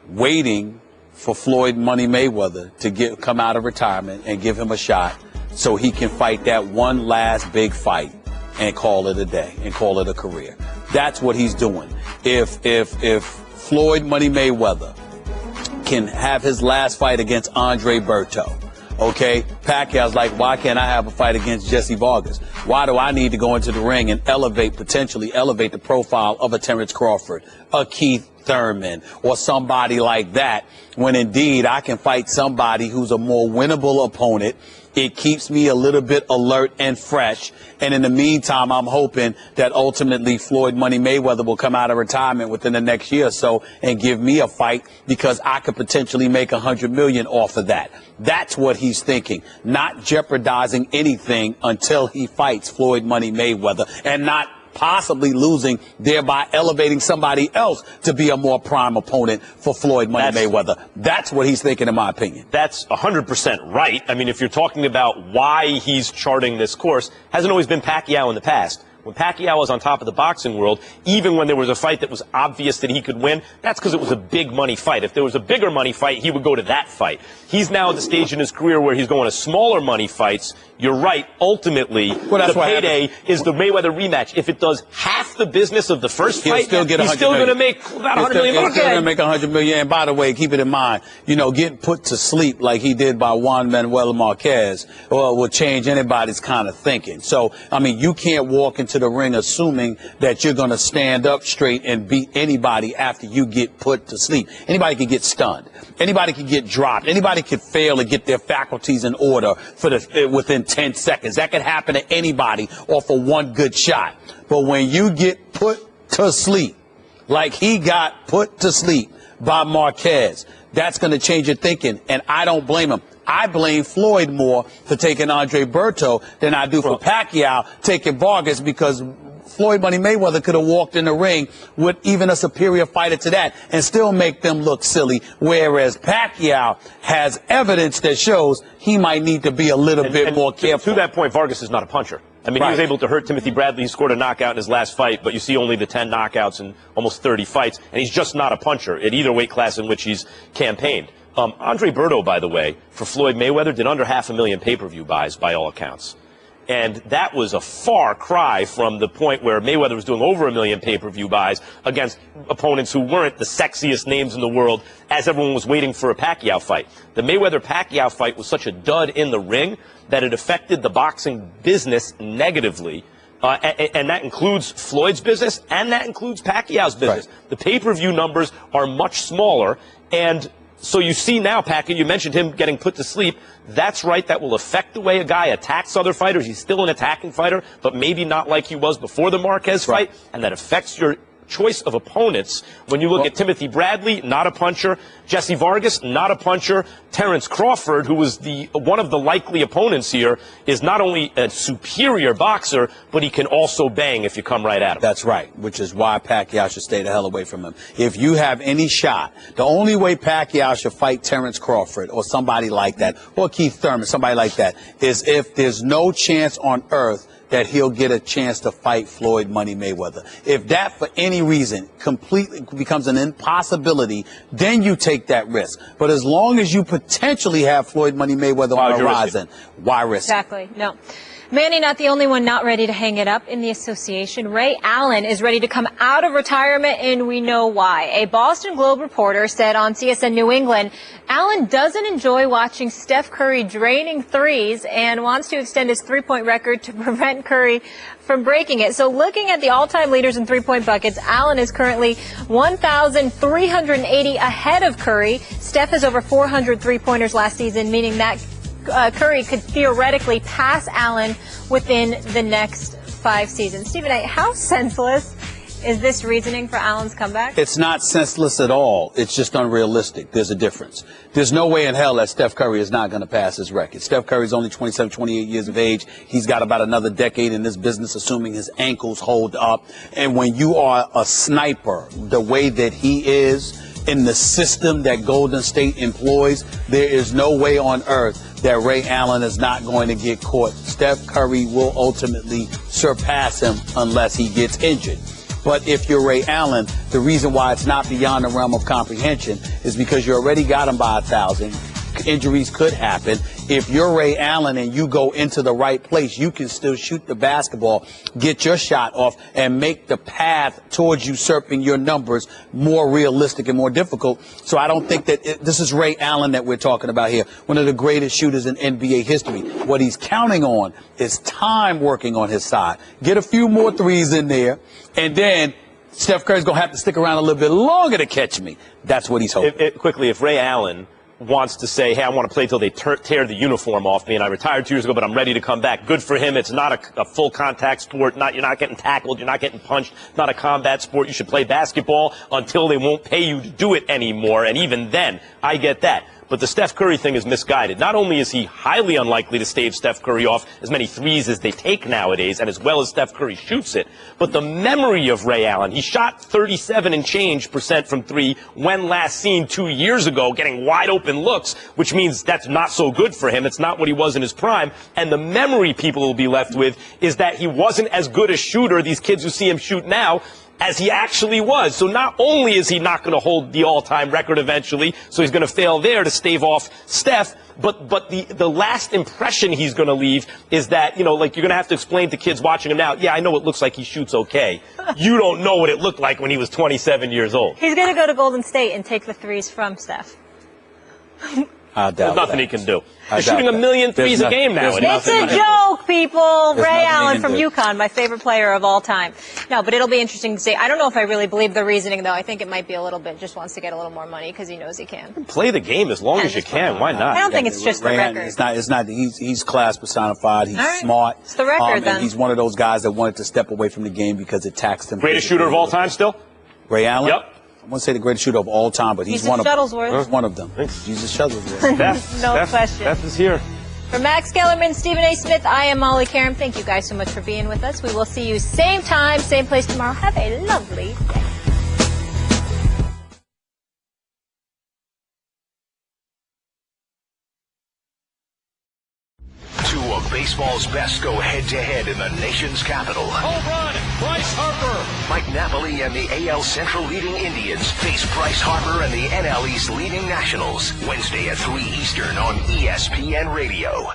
waiting for Floyd Money Mayweather to come out of retirement and give him a shot so he can fight that one last big fight and call it a day and call it a career. That's what he's doing. If Floyd Money Mayweather can have his last fight against Andre Berto, okay, Pacquiao's like, why can't I have a fight against Jesse Vargas? Why do I need to go into the ring and potentially elevate the profile of a Terence Crawford, a Keith Thurman, or somebody like that, when indeed I can fight somebody who's a more winnable opponent? It keeps me a little bit alert and fresh. And in the meantime, I'm hoping that ultimately Floyd Money Mayweather will come out of retirement within the next year or so and give me a fight because I could potentially make $100 million off of that. That's what he's thinking, not jeopardizing anything until he fights Floyd Money Mayweather and not possibly losing, thereby elevating somebody else to be a more prime opponent for Floyd Money Mayweather. That's what he's thinking, in my opinion. That's 100% right. I mean, if you're talking about why he's charting this course, hasn't always been Pacquiao in the past. When Pacquiao was on top of the boxing world, even when there was a fight that was obvious that he could win, that's because it was a big money fight. If there was a bigger money fight, he would go to that fight. He's now at the stage in his career where he's going to smaller money fights. You're right. Ultimately, the payday is the Mayweather rematch. If it does half the business of the first fight, he's still going to make about $100 million. He's still going to make $100 million. And by the way, keep it in mind, getting put to sleep like he did by Juan Manuel Marquez will change anybody's kind of thinking. So, I mean, you can't walk into the ring assuming that you're going to stand up straight and beat anybody after you get put to sleep. Anybody can get stunned. Anybody can get dropped. Anybody can fail to get their faculties in order within 10 seconds. That could happen to anybody off of one good shot. But when you get put to sleep, like he got put to sleep by Marquez, that's going to change your thinking, and I don't blame him. I blame Floyd more for taking Andre Berto than I do for Pacquiao taking Vargas, because Floyd Money Mayweather could have walked in the ring with even a superior fighter to that and still make them look silly, whereas Pacquiao has evidence that shows he might need to be a little bit more careful. To that point, Vargas is not a puncher. I mean, he was able to hurt Timothy Bradley. He scored a knockout in his last fight, but you see only the 10 knockouts in almost 30 fights, and he's just not a puncher at either weight class in which he's campaigned. Andre Berto, by the way, for Floyd Mayweather, did under 500,000 pay-per-view buys by all accounts. And that was a far cry from the point where Mayweather was doing over 1 million pay-per-view buys against opponents who weren't the sexiest names in the world as everyone was waiting for a Pacquiao fight. The Mayweather-Pacquiao fight was such a dud in the ring that it affected the boxing business negatively. And that includes Floyd's business, and that includes Pacquiao's business. Right. The pay-per-view numbers are much smaller, and so you see now, Pacquiao, you mentioned him getting put to sleep. That's right. That will affect the way a guy attacks other fighters. He's still an attacking fighter, but maybe not like he was before the Marquez fight. And that affects your choice of opponents. When you look at Timothy Bradley, not a puncher. Jesse Vargas, not a puncher. Terence Crawford, who was one of the likely opponents here, is not only a superior boxer, but he can also bang if you come right at him. That's right, which is why Pacquiao should stay the hell away from him. If you have any shot, the only way Pacquiao should fight Terence Crawford or somebody like that, or Keith Thurman, somebody like that, is if there's no chance on earth that he'll get a chance to fight Floyd Money Mayweather. If that, for any reason, completely becomes an impossibility, then you take that risk. But as long as you potentially have Floyd Money Mayweather on the horizon, why risk? Exactly. No. Manny, not the only one not ready to hang it up in the association. Ray Allen is ready to come out of retirement, and we know why. A Boston Globe reporter said on CSN New England, Allen doesn't enjoy watching Steph Curry draining threes and wants to extend his three-point record to prevent Curry from breaking it. So looking at the all-time leaders in three-point buckets, Allen is currently 1,380 ahead of Curry. Steph has over 400 three-pointers last season, meaning that Curry could theoretically pass Allen within the next 5 seasons. Stephen A., how senseless is this reasoning for Allen's comeback? It's not senseless at all. It's just unrealistic. There's a difference. There's no way in hell that Steph Curry is not going to pass his record. Steph Curry is only 27, 28 years of age. He's got about another decade in this business, assuming his ankles hold up. And when you are a sniper, the way that he is, in the system that Golden State employs, there is no way on earth that Ray Allen is not going to get caught. Steph Curry will ultimately surpass him unless he gets injured. But if you're Ray Allen, the reason why it's not beyond the realm of comprehension is because you already got him by 1,000. Injuries could happen. If you're Ray Allen and you go into the right place, you can still shoot the basketball, get your shot off, and make the path towards usurping your numbers more realistic and more difficult. So I don't think that this is Ray Allen that we're talking about here, one of the greatest shooters in NBA history. What he's counting on is time working on his side. Get a few more threes in there, and then Steph Curry's going to have to stick around a little bit longer to catch me. That's what he's hoping. Quickly, if Ray Allen wants to say, hey, I want to play till they tear the uniform off me, and I retired 2 years ago, but I'm ready to come back. Good for him. It's not a full contact sport. You're not getting tackled. You're not getting punched. Not a combat sport. You should play basketball until they won't pay you to do it anymore. And even then, I get that. But the Steph Curry thing is misguided. Not only is he highly unlikely to stave Steph Curry off as many threes as they take nowadays, and as well as Steph Curry shoots it, but the memory of Ray Allen. He shot 37 and change % from 3 when last seen 2 years ago, getting wide open looks, which means that's not so good for him. It's not what he was in his prime. And the memory people will be left with is that he wasn't as good a shooter, these kids who see him shoot now, as he actually was. So not only is he not going to hold the all-time record eventually, so he's going to fail there to stave off Steph, but the last impression he's going to leave is that, like you're going to have to explain to kids watching him now, yeah, I know it looks like he shoots okay. You don't know what it looked like when he was 27 years old. He's going to go to Golden State and take the threes from Steph. There's nothing he can do. They're shooting a million threes a game now. It's a joke, people. Ray Allen from UConn, my favorite player of all time. No, but it'll be interesting to see. I don't know if I really believe the reasoning, though. I think it might be a little bit, just wants to get a little more money because he knows he can. Play the game as long as you can. Why not? I don't think it's just the record. It's not. He's class personified. He's smart. It's the record, then. And he's one of those guys that wanted to step away from the game because it taxed him. Greatest shooter of all time still? Ray Allen? Yep. I won't say the greatest shooter of all time, but he's one of them. He's one of them. Jesus Shuttlesworth. No question. Steph is here. For Max Kellerman, Stephen A. Smith, I am Molly Karam. Thank you guys so much for being with us. We will see you same time, same place tomorrow. Have a lovely day. Two of baseball's best go head-to-head in the nation's capital. Home run, Bryce Harper. Mike Napoli and the AL Central leading Indians face Bryce Harper and the NL East leading Nationals. Wednesday at 3 Eastern on ESPN Radio.